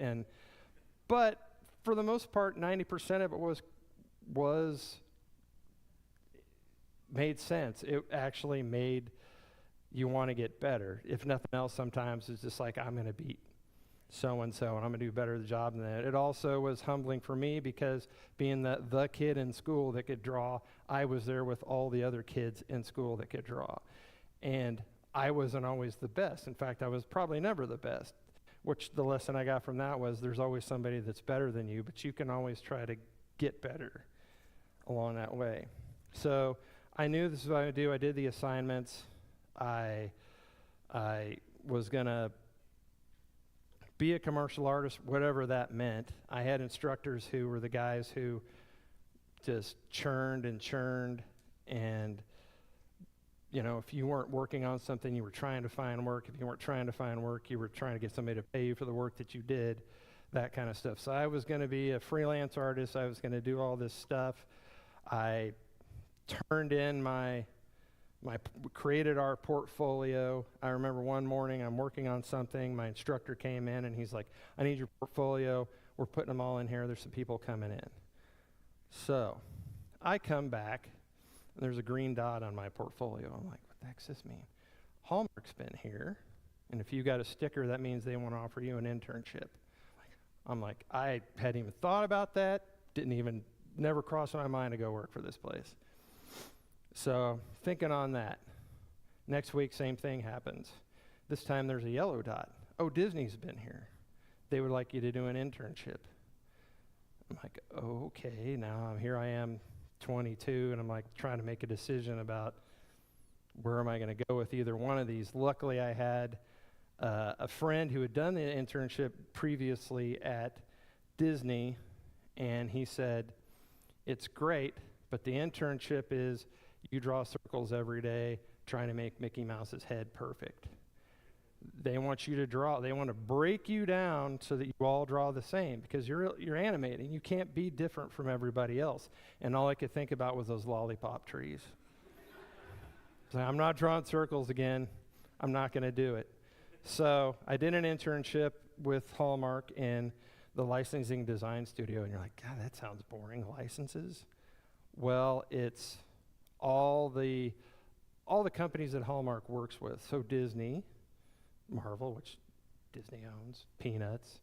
But for the most part, 90% of it was made sense. It actually made you want to get better. If nothing else, sometimes it's just like, I'm going to beat so-and-so, and I'm going to do better at the job than that. It also was humbling for me because being the kid in school that could draw, I was there with all the other kids in school that could draw. And I wasn't always the best. In fact, I was probably never the best, which the lesson I got from that was there's always somebody that's better than you, but you can always try to get better along that way. So I knew this is what I would do. I did the assignments. I was going to be a commercial artist, whatever that meant. I had instructors who were the guys who just churned, and if you weren't working on something, you were trying to find work. If you weren't trying to find work, you were trying to get somebody to pay you for the work that you did, that kind of stuff. So I was going to be a freelance artist. I was going to do all this stuff. I turned in created our portfolio. I remember one morning I'm working on something. My instructor came in and he's like, I need your portfolio. We're putting them all in here. There's some people coming in. So I come back and there's a green dot on my portfolio. I'm like, what the heck does this mean? Hallmark's been here. And if you got a sticker, that means they want to offer you an internship. I'm like, I hadn't even thought about that. Never crossed my mind to go work for this place. So thinking on that. Next week, same thing happens. This time there's a yellow dot. Oh, Disney's been here. They would like you to do an internship. I'm like, okay, now here I am, 22, and I'm like trying to make a decision about where am I going to go with either one of these. Luckily, I had a friend who had done the internship previously at Disney, and he said, it's great, but the internship is you draw circles every day trying to make Mickey Mouse's head perfect. They want you to draw. They want to break you down so that you all draw the same because you're animating. You can't be different from everybody else. And all I could think about was those lollipop trees. So I'm not drawing circles again. I'm not going to do it. So I did an internship with Hallmark in the licensing design studio. And you're like, God, that sounds boring. Licenses? Well, it's all the companies that Hallmark works with. So Disney, Marvel, which Disney owns, Peanuts,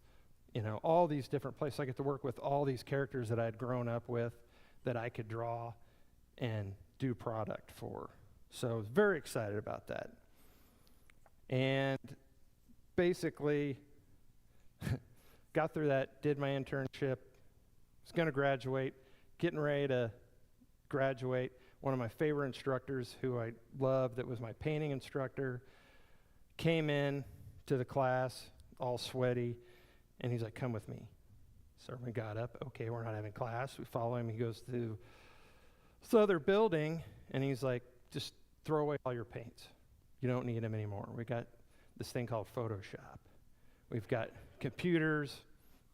all these different places. I get to work with all these characters that I had grown up with that I could draw and do product for. So I was very excited about that. And basically got through that, did my internship, was going to graduate, getting ready to graduate. One of my favorite instructors who I loved, that was my painting instructor, came in to the class all sweaty, and he's like, come with me. So we got up. Okay, we're not having class. We follow him. He goes to this other building, and he's like, just throw away all your paints. You don't need them anymore. We got this thing called Photoshop. We've got computers.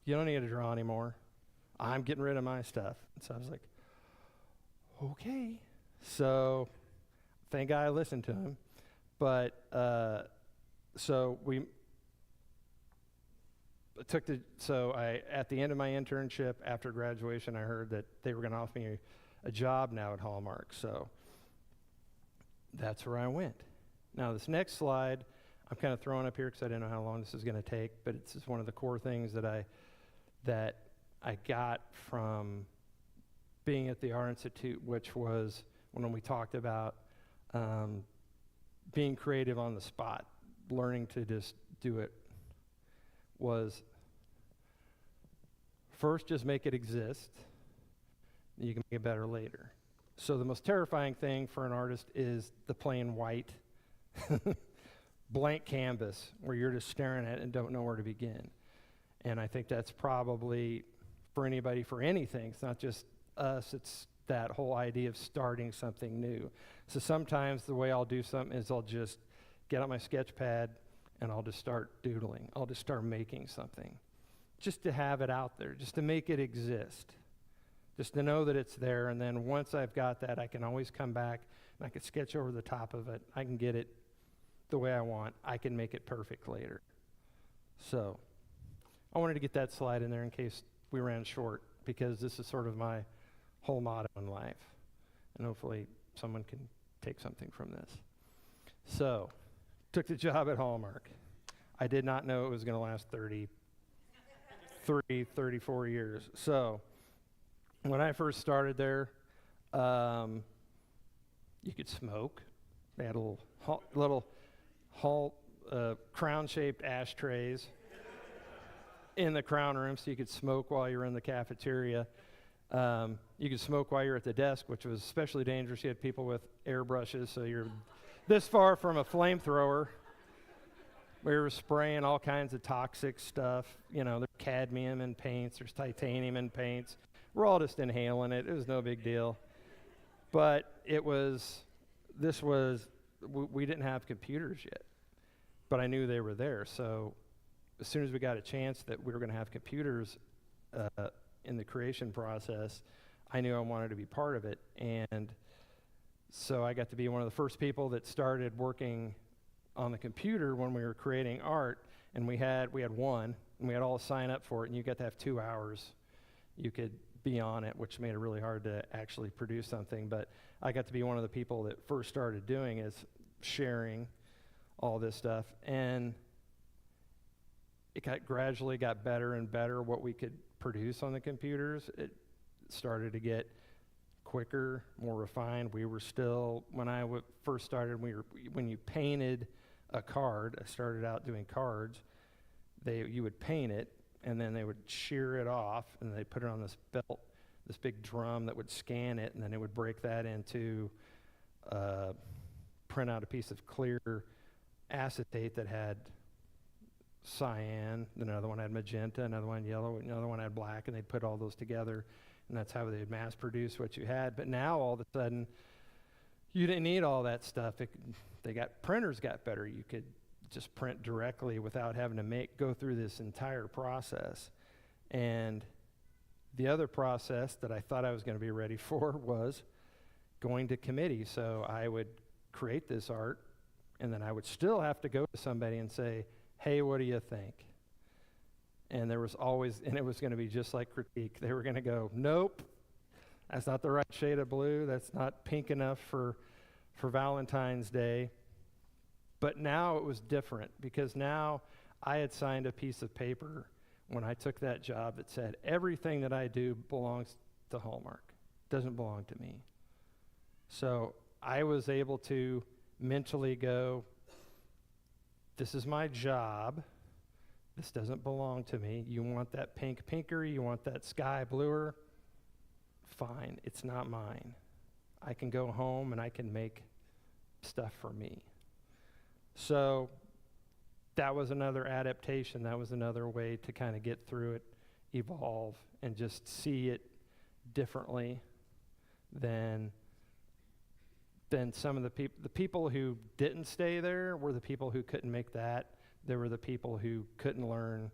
You don't need to draw anymore. I'm getting rid of my stuff. And so I was like, okay. So thank God I listened to him. But so at the end of my internship after graduation, I heard that they were going to offer me a job now at Hallmark. So that's where I went. Now this next slide, I'm kind of throwing up here because I didn't know how long this is going to take, but it's just one of the core things that I got from being at the Art Institute, which was when we talked about being creative on the spot, learning to just do it, was first just make it exist. You can make it better later. So the most terrifying thing for an artist is the plain white blank canvas where you're just staring at it and don't know where to begin. And I think that's probably for anybody, for anything. It's not just us, it's that whole idea of starting something new. So sometimes the way I'll do something is I'll just get out my Sketchpad and I'll just start doodling. I'll just start making something just to have it out there, just to make it exist, just to know that it's there. And then once I've got that, I can always come back and I can sketch over the top of it. I can get it the way I want. I can make it perfect later. So I wanted to get that slide in there in case we ran short, because this is sort of my whole motto in life. And hopefully someone can take something from this. So, took the job at Hallmark. I did not know it was going to last 34 years. So, when I first started there, you could smoke. They had little crown-shaped ashtrays in the crown room, so you could smoke while you were in the cafeteria. You could smoke while you're at the desk, which was especially dangerous. You had people with airbrushes, so you're this far from a flamethrower. We were spraying all kinds of toxic stuff. There's cadmium in paints, there's titanium in paints. We're all just inhaling it. It was no big deal. But we didn't have computers yet, but I knew they were there. So as soon as we got a chance that we were going to have computers in the creation process, I knew I wanted to be part of it. And So I got to be one of the first people that started working on the computer when we were creating art, and we had one, and we had all sign up for it, and you got to have 2 hours you could be on it, which made it really hard to actually produce something. But I got to be one of the people that first started doing is sharing all this stuff, and it gradually got better and better what we could produce on the computers. It started to get quicker, more refined. We were still, when I first started, when you painted a card, I started out doing cards, you would paint it, and then they would shear it off, and they put it on this belt, this big drum that would scan it, and then it would break that into, print out a piece of clear acetate that had cyan, another one had magenta, another one yellow, another one had black, and they'd put all those together, and that's how they'd mass produce what you had. But now all of a sudden, you didn't need all that stuff. Printers got better. You could just print directly without having to go through this entire process. And the other process that I thought I was going to be ready for was going to committee. So I would create this art, and then I would still have to go to somebody and say, hey, what do you think? And it was going to be just like critique. They were going to go, nope, that's not the right shade of blue. That's not pink enough for Valentine's Day. But now it was different, because now I had signed a piece of paper when I took that job that said, everything that I do belongs to Hallmark, doesn't belong to me. So I was able to mentally go, this is my job. This doesn't belong to me. You want that pink pinker? You want that sky bluer? Fine, it's not mine. I can go home and I can make stuff for me. So that was another adaptation. That was another way to kind of get through it, evolve, and just see it differently than some of the people who didn't stay there were the people who couldn't make that. There were the people who couldn't learn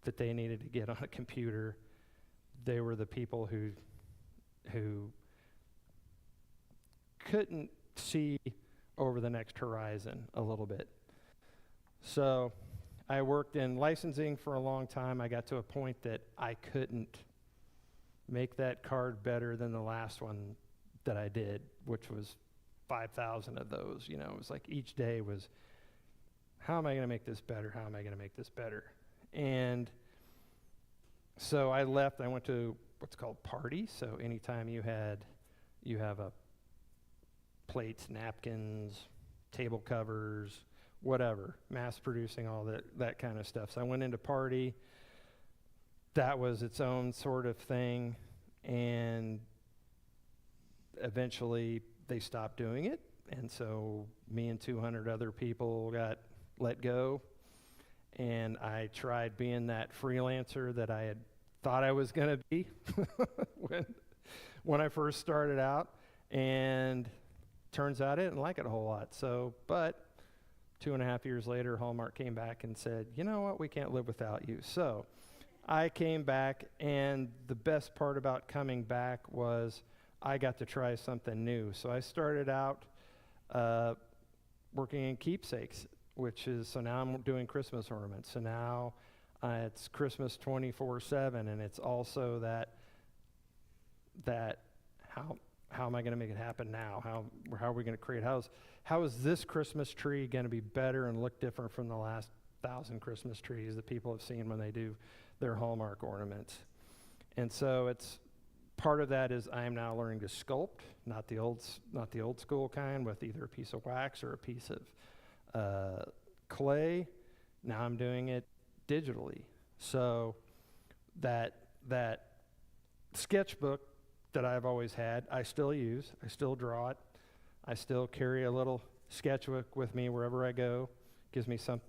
that they needed to get on a computer. They were the people who couldn't see over the next horizon a little bit. So I worked in licensing for a long time. I got to a point that I couldn't make that card better than the last one that I did, which was 5,000 of those. It was like each day was, how am I going to make this better? How am I going to make this better? And so I left. I went to what's called party. So anytime you have a plates, napkins, table covers, whatever, mass producing all that kind of stuff. So I went into party. That was its own sort of thing. And eventually they stopped doing it. And so me and 200 other people got let go. And I tried being that freelancer that I had thought I was going to be when I first started out. And turns out I didn't like it a whole lot. But 2.5 years later, Hallmark came back and said, you know what, we can't live without you. So I came back, and the best part about coming back was I got to try something new. So I started out working in keepsakes, so now I'm doing Christmas ornaments. So now it's Christmas 24/7, and it's also that how am I going to make it happen now? How are we going to create? How is this Christmas tree going to be better and look different from the last 1,000 Christmas trees that people have seen when they do their Hallmark ornaments? And so it's part of that is I am now learning to sculpt, not the old school kind with either a piece of wax or a piece of clay. Now I'm doing it digitally. So that sketchbook that I've always had, I still use. I still draw it. I still carry a little sketchbook with me wherever I go. Gives me some,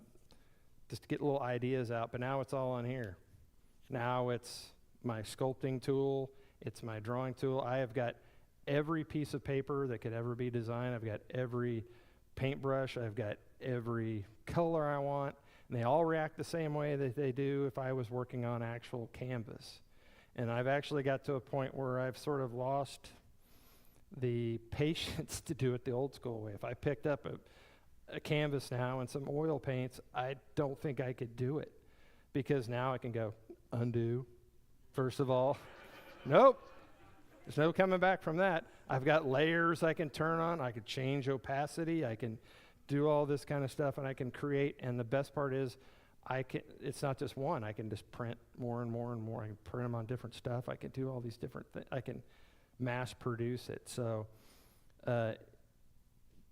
just to get little ideas out. But now it's all on here. Now it's my sculpting tool. It's my drawing tool. I have got every piece of paper that could ever be designed. I've got every paintbrush. I've got every color I want. And they all react the same way that they do if I was working on actual canvas. And I've actually got to a point where I've sort of lost the patience to do it the old school way. If I picked up a canvas now and some oil paints, I don't think I could do it, because now I can go undo, first of all. Nope, there's no coming back from that. I've got layers I can turn on, I could change opacity, I can do all this kind of stuff, and I can create, and the best part is it's not just one, I can just print more and more and more. I can print them on different stuff, I can do all these different things, I can mass produce it. So to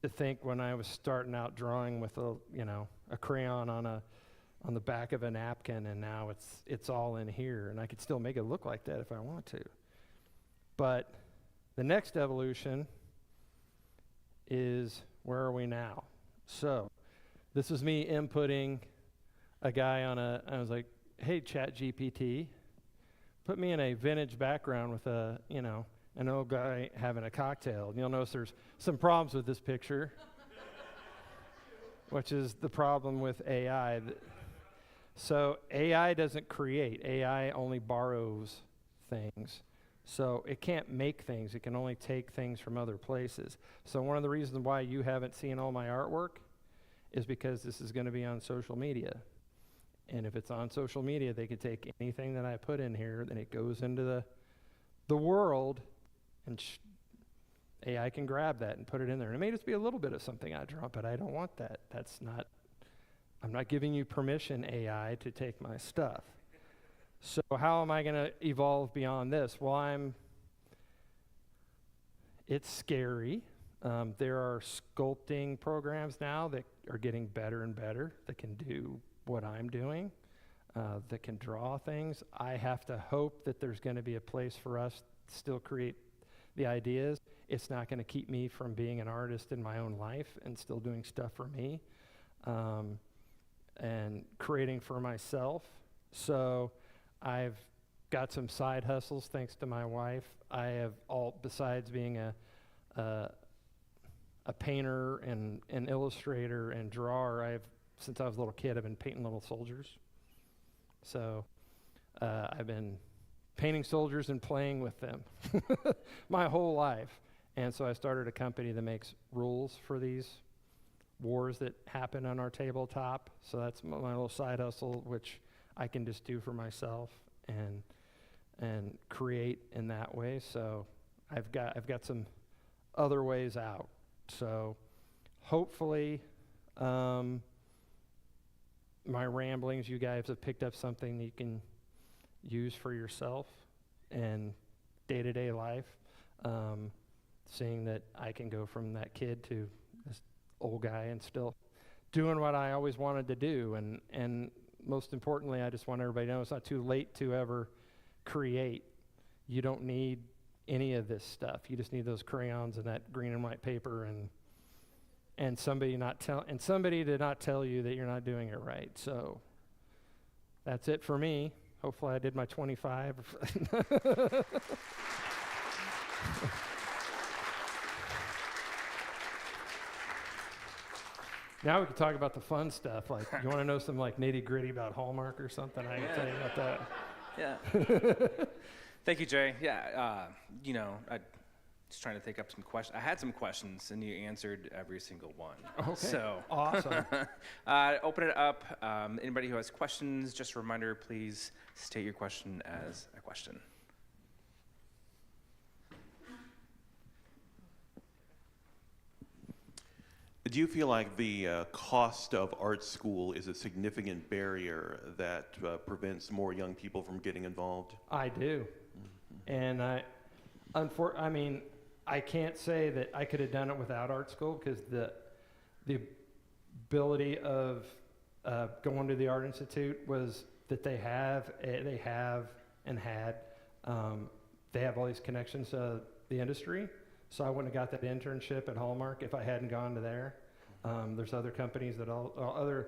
think when I was starting out drawing with a crayon on the back of a napkin, and now it's all in here, and I could still make it look like that if I want to. But the next evolution is, where are we now? So this is me inputting a guy I was like, hey, ChatGPT, put me in a vintage background with an old guy having a cocktail. And you'll notice there's some problems with this picture, which is the problem with AI. So AI doesn't create. AI only borrows things. So it can't make things. It can only take things from other places. So one of the reasons why you haven't seen all my artwork is because this is going to be on social media. And if it's on social media, they could take anything that I put in here, then it goes into the world, and AI can grab that and put it in there. And it may just be a little bit of something I draw, but I don't want that. I'm not giving you permission, AI, to take my stuff. So how am I going to evolve beyond this? Well, it's scary. There are sculpting programs now that are getting better and better that can do what I'm doing, that can draw things. I have to hope that there's going to be a place for us to still create the ideas. It's not going to keep me from being an artist in my own life and still doing stuff for me, and creating for myself. So I've got some side hustles thanks to my wife. I have besides being a painter and an illustrator and drawer, since I was a little kid, I've been painting little soldiers. So I've been painting soldiers and playing with them my whole life. And so I started a company that makes rules for these wars that happen on our tabletop. So that's my little side hustle, which I can just do for myself and create in that way. So I've got some other ways out. So hopefully my ramblings, you guys have picked up something that you can use for yourself and day-to-day life. Seeing that I can go from that kid to this old guy and still doing what I always wanted to do. And most importantly, I just want everybody to know it's not too late to ever create. You don't need any of this stuff. You just need those crayons and that green and white paper and somebody to not tell you that you're not doing it right. So that's it for me. Hopefully I did my 25. Now we can talk about the fun stuff. Like, you want to know some nitty-gritty about Hallmark or something? I can tell you about that. Yeah. Thank you, Jay. Yeah, I was trying to think up some questions. I had some questions, and you answered every single one. Okay. So awesome. Open it up. Anybody who has questions, just a reminder, please state your question as a question. Do you feel like the cost of art school is a significant barrier that prevents more young people from getting involved? I do. And I can't say that I could have done it without art school, because the ability of going to the Art Institute was that they have all these connections to the industry. So I wouldn't have got that internship at Hallmark if I hadn't gone to there. There's other companies other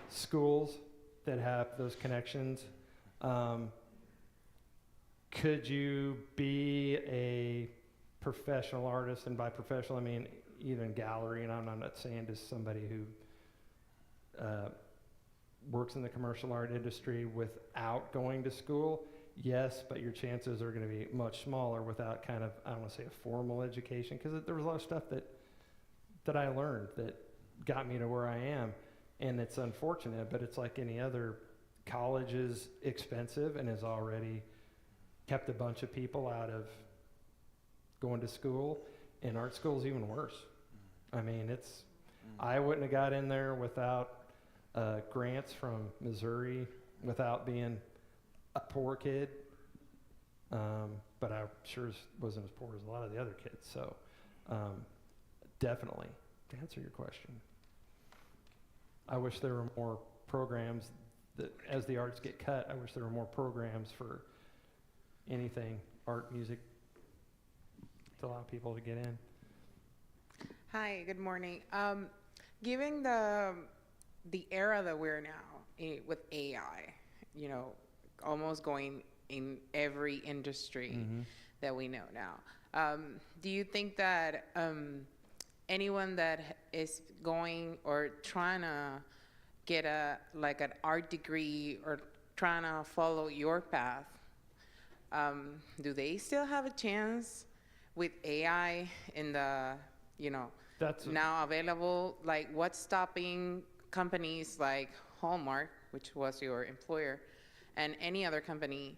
schools that have those connections. Could you be a professional artist? And by professional, I mean even gallery, and I'm not saying just somebody who works in the commercial art industry without going to school. yes, but your chances are going to be much smaller without kind of, I don't want to say a formal education, because there was a lot of stuff that I learned that got me to where I am. And it's unfortunate, but it's like any other. College is expensive and has already kept a bunch of people out of going to school, and art school is even worse. I mean, I wouldn't have got in there without grants from Missouri, without being a poor kid, but I sure wasn't as poor as a lot of the other kids. So definitely, to answer your question, I wish there were more programs that, as the arts get cut, I wish there were more programs for anything, art, music, to allow people to get in. Hi, good morning. Given the era that we're now with AI, you know, almost going in every industry that we know now, do you think that anyone that is going or trying to get an art degree or trying to follow your path, do they still have a chance with AI in the, you know, now available? Like, what's stopping companies like Hallmark, which was your employer, and any other company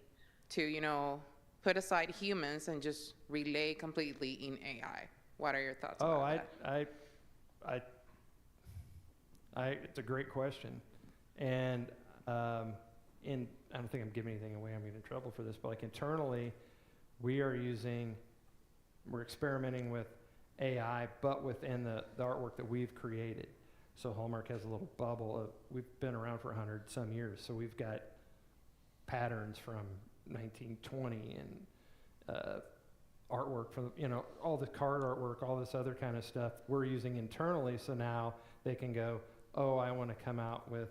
to, you know, put aside humans and just relay completely in AI? What are your thoughts about that? It's a great question, and I don't think I'm giving anything away. I'm getting in trouble for this, but like internally, we're experimenting with AI, but within the artwork that we've created. So Hallmark has a little bubble of, we've been around for 100 some years, so we've got patterns from 1920 and artwork from, you know, all the card artwork, all this other kind of stuff we're using internally. So now they can go, oh, I want to come out with,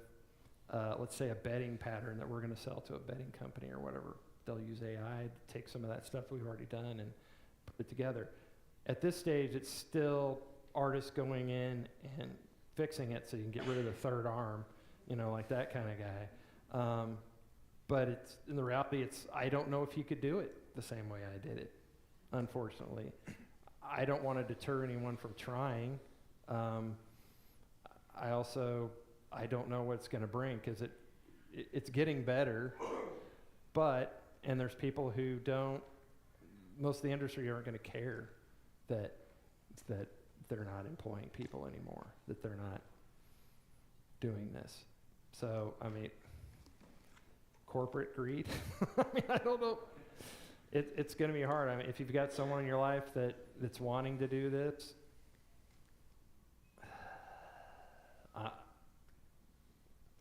let's say, a bedding pattern that we're going to sell to a bedding company or whatever. They'll use AI to take some of that stuff we've already done and put it together. At this stage, it's still artists going in and fixing it so you can get rid of the third arm, you know, like that kind of guy. But it's, in the reality, I don't know if you could do it the same way I did it, unfortunately. I don't want to deter anyone from trying. I don't know what it's going to bring, because it's getting better, and there's people who most of the industry aren't going to care that they're not employing people anymore, that they're not doing this. So, I mean, corporate greed, I mean, I don't know. It's going to be hard. I mean, if you've got someone in your life that's wanting to do this,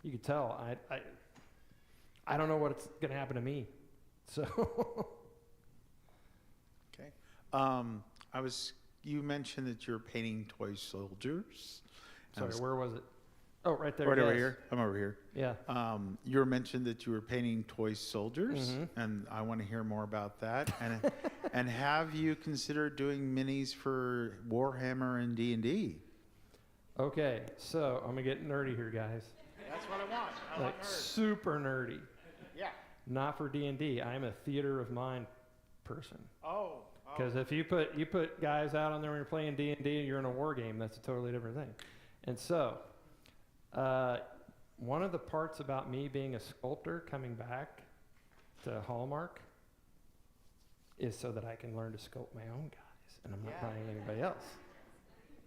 you could tell. I don't know what's going to happen to me. So. Okay. You mentioned that you're painting toy soldiers. Sorry, where was it? Oh, right there. Right yes. over here. I'm over here. Yeah. You mentioned that you were painting toy soldiers, and I want to hear more about that. And have you considered doing minis for Warhammer and D&D? Okay, so I'm gonna get nerdy here, guys. That's what I want. I like super nerdy. Yeah. Not for D&D. I'm a theater of mind person. Oh. Because if you put guys out on there when you're playing D&D and you're in a war game, that's a totally different thing. And so, one of the parts about me being a sculptor coming back to Hallmark is so that I can learn to sculpt my own guys, and I'm not buying anybody else.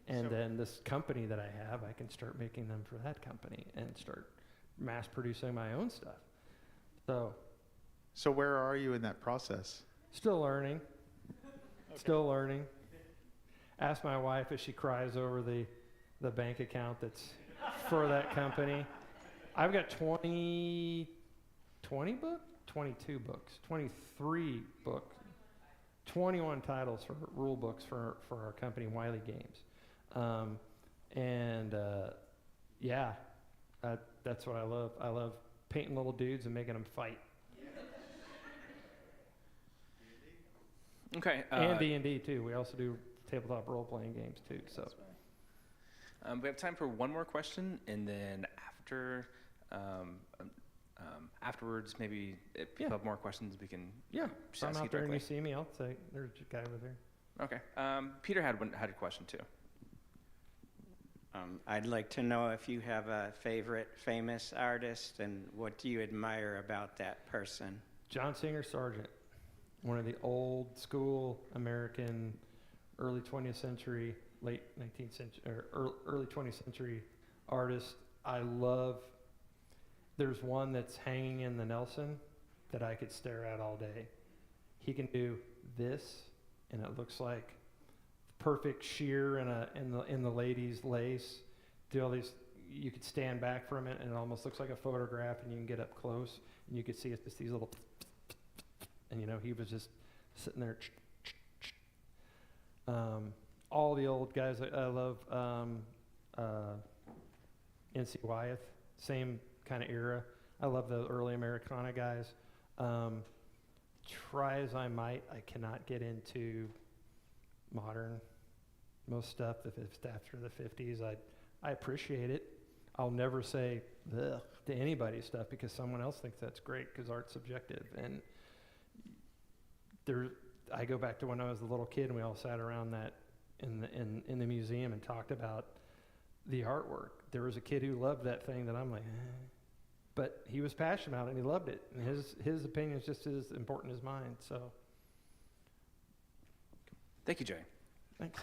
And then this company that I have, I can start making them for that company and start mass producing my own stuff. So where are you in that process? Still learning. Okay. Still learning. Ask my wife if she cries over the bank account that's for that company. I've got 20 books? 22 books, 23 books, 21 titles for rule books for our company, Wiley Games. That's what I love. I love painting little dudes and making them fight. Okay. And D&D too. We also do tabletop role-playing games too. So. We have time for one more question, and then after, Afterwards, maybe if people have more questions, we can Yeah, just if I'm ask you out there and directly. you see me, I'll say, there's a guy over there. Okay. Peter had a question too. I'd like to know if you have a favorite famous artist and what do you admire about that person? John Singer Sargent, one of the old school American early 20th century, late 19th century, or early 20th century artists. I love, there's one that's hanging in the Nelson that I could stare at all day. He can do this, and it looks like perfect sheer in the lady's lace. Do all these, you could stand back from it, and it almost looks like a photograph, and you can get up close, and you could see it's just these little, and he was just sitting there. All the old guys, I love N.C. Wyeth, same kind of era. I love the early Americana guys. Try as I might, I cannot get into modern, most stuff. If it's after the 50s, I appreciate it. I'll never say ugh to anybody's stuff because someone else thinks that's great because art's subjective. And I go back to when I was a little kid and we all sat around that in the museum and talked about the artwork. There was a kid who loved that thing that I'm like, but he was passionate about it and he loved it. And his opinion is just as important as mine. So, Thank you, Jay. thanks.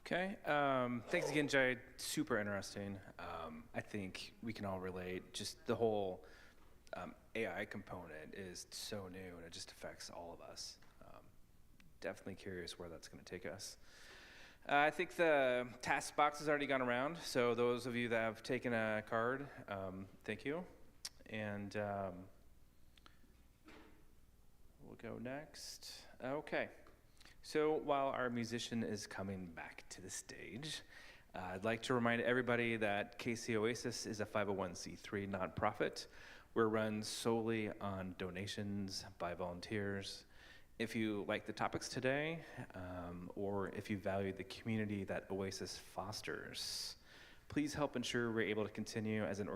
Okay. Thanks again, Jay. Super interesting. I think we can all relate. Just the whole AI component is so new, and it just affects all of us. Definitely curious where that's going to take us. I think the task box has already gone around, so those of you that have taken a card, thank you. And we'll go next. Okay. So while our musician is coming back to the stage, I'd like to remind everybody that KC Oasis is a 501c3 nonprofit. We're run solely on donations by volunteers. If you like the topics today, or if you value the community that Oasis fosters, please help ensure we're able to continue as an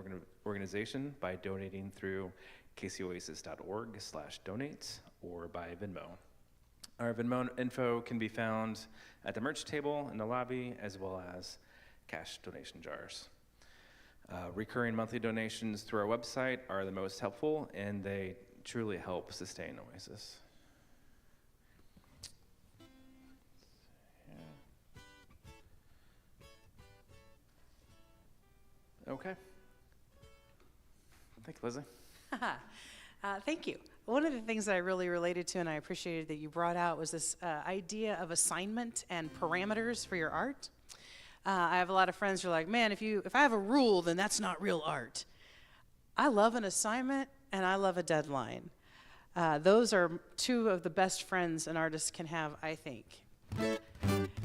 organization by donating through kcoasis.org/donate or by Venmo. Our Venmo info can be found at the merch table in the lobby, as well as cash donation jars. Recurring monthly donations through our website are the most helpful, and they truly help sustain Oasis. Okay. Thank you, Lezlie. Thank you. One of the things that I really related to and I appreciated that you brought out was this idea of assignment and parameters for your art. I have a lot of friends who are like, man, if I have a rule, then that's not real art. I love an assignment and I love a deadline. Those are two of the best friends an artist can have, I think.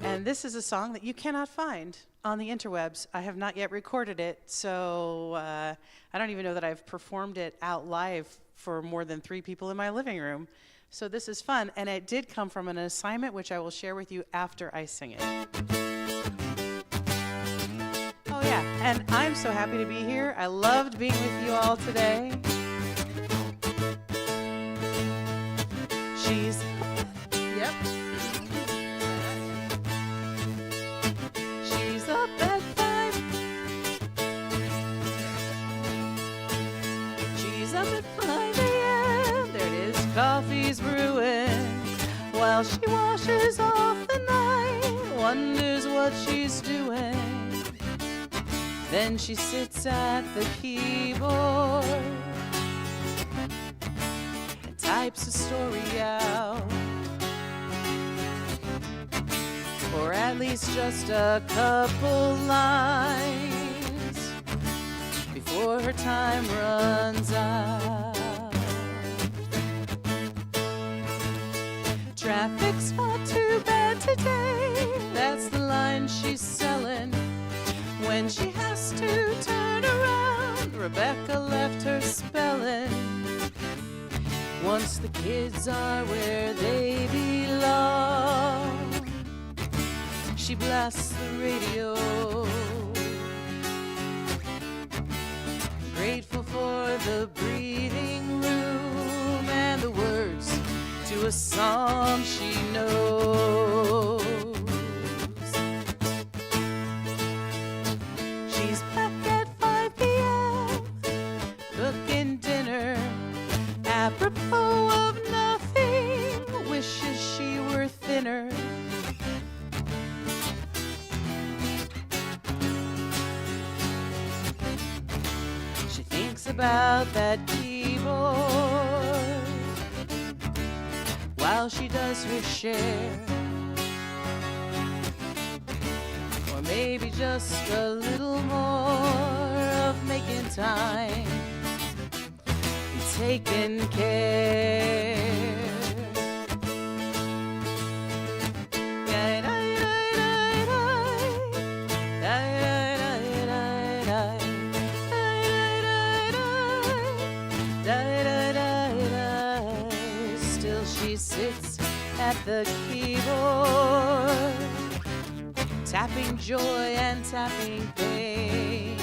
And this is a song that you cannot find on the interwebs. I have not yet recorded it, so I don't even know that I've performed it out live for more than 3 people in my living room. So this is fun, and it did come from an assignment which I will share with you after I sing it. Oh yeah, and I'm so happy to be here. I loved being with you all today. Yep. She's up at 5. She's up at 5 a.m. There it is, coffee's brewing. While she washes off the night, wonders what she's doing. Then she sits at the keyboard and types a story out. Or at least just a couple lines before her time runs out. Traffic's not too bad today, that's the line she's selling. when she has to turn around, Rebecca left her spelling. Once the kids are where they belong, she blasts the radio, grateful for the breathing room and the words to a song she knows. She's back at 5 p.m. cooking dinner, apropos of nothing, wishes she were thinner. She thinks about that keyboard while she does her share, or maybe just a little more of making time and taking care. Still she sits at the keyboard, tapping joy and tapping pain.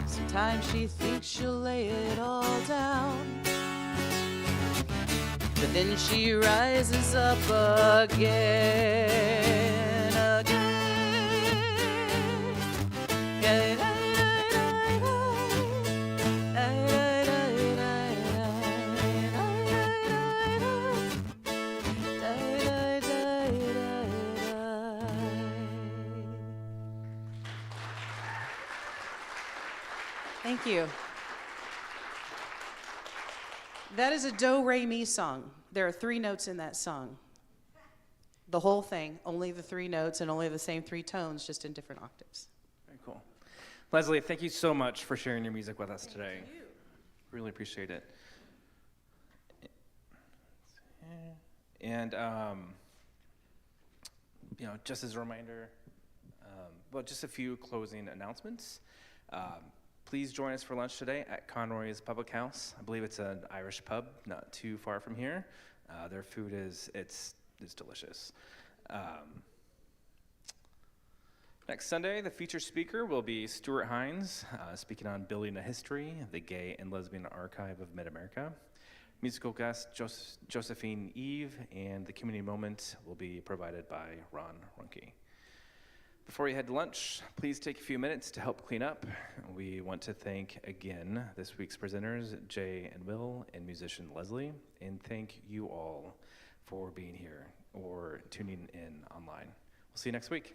Sometimes she thinks she'll lay it all down, but then she rises up again, again. Thank you. That is a do-re-mi song. There are 3 notes in that song. The whole thing, only the 3 notes and only the same 3 tones, just in different octaves. Very cool. Lezlie, thank you so much for sharing your music with us today. Thank you. Really appreciate it. And, just as a reminder, just a few closing announcements. Please join us for lunch today at Conroy's Public House. I believe it's an Irish pub, not too far from here. Their food is delicious. Next Sunday, the featured speaker will be Stuart Hines, speaking on Building a History, the Gay and Lesbian Archive of Mid-America. Musical guest Josephine Eve, and the community moment will be provided by Ron Runke. Before you head to lunch, please take a few minutes to help clean up. We want to thank again this week's presenters, Jay and Will, and musician Lezlie, and thank you all for being here or tuning in online. We'll see you next week.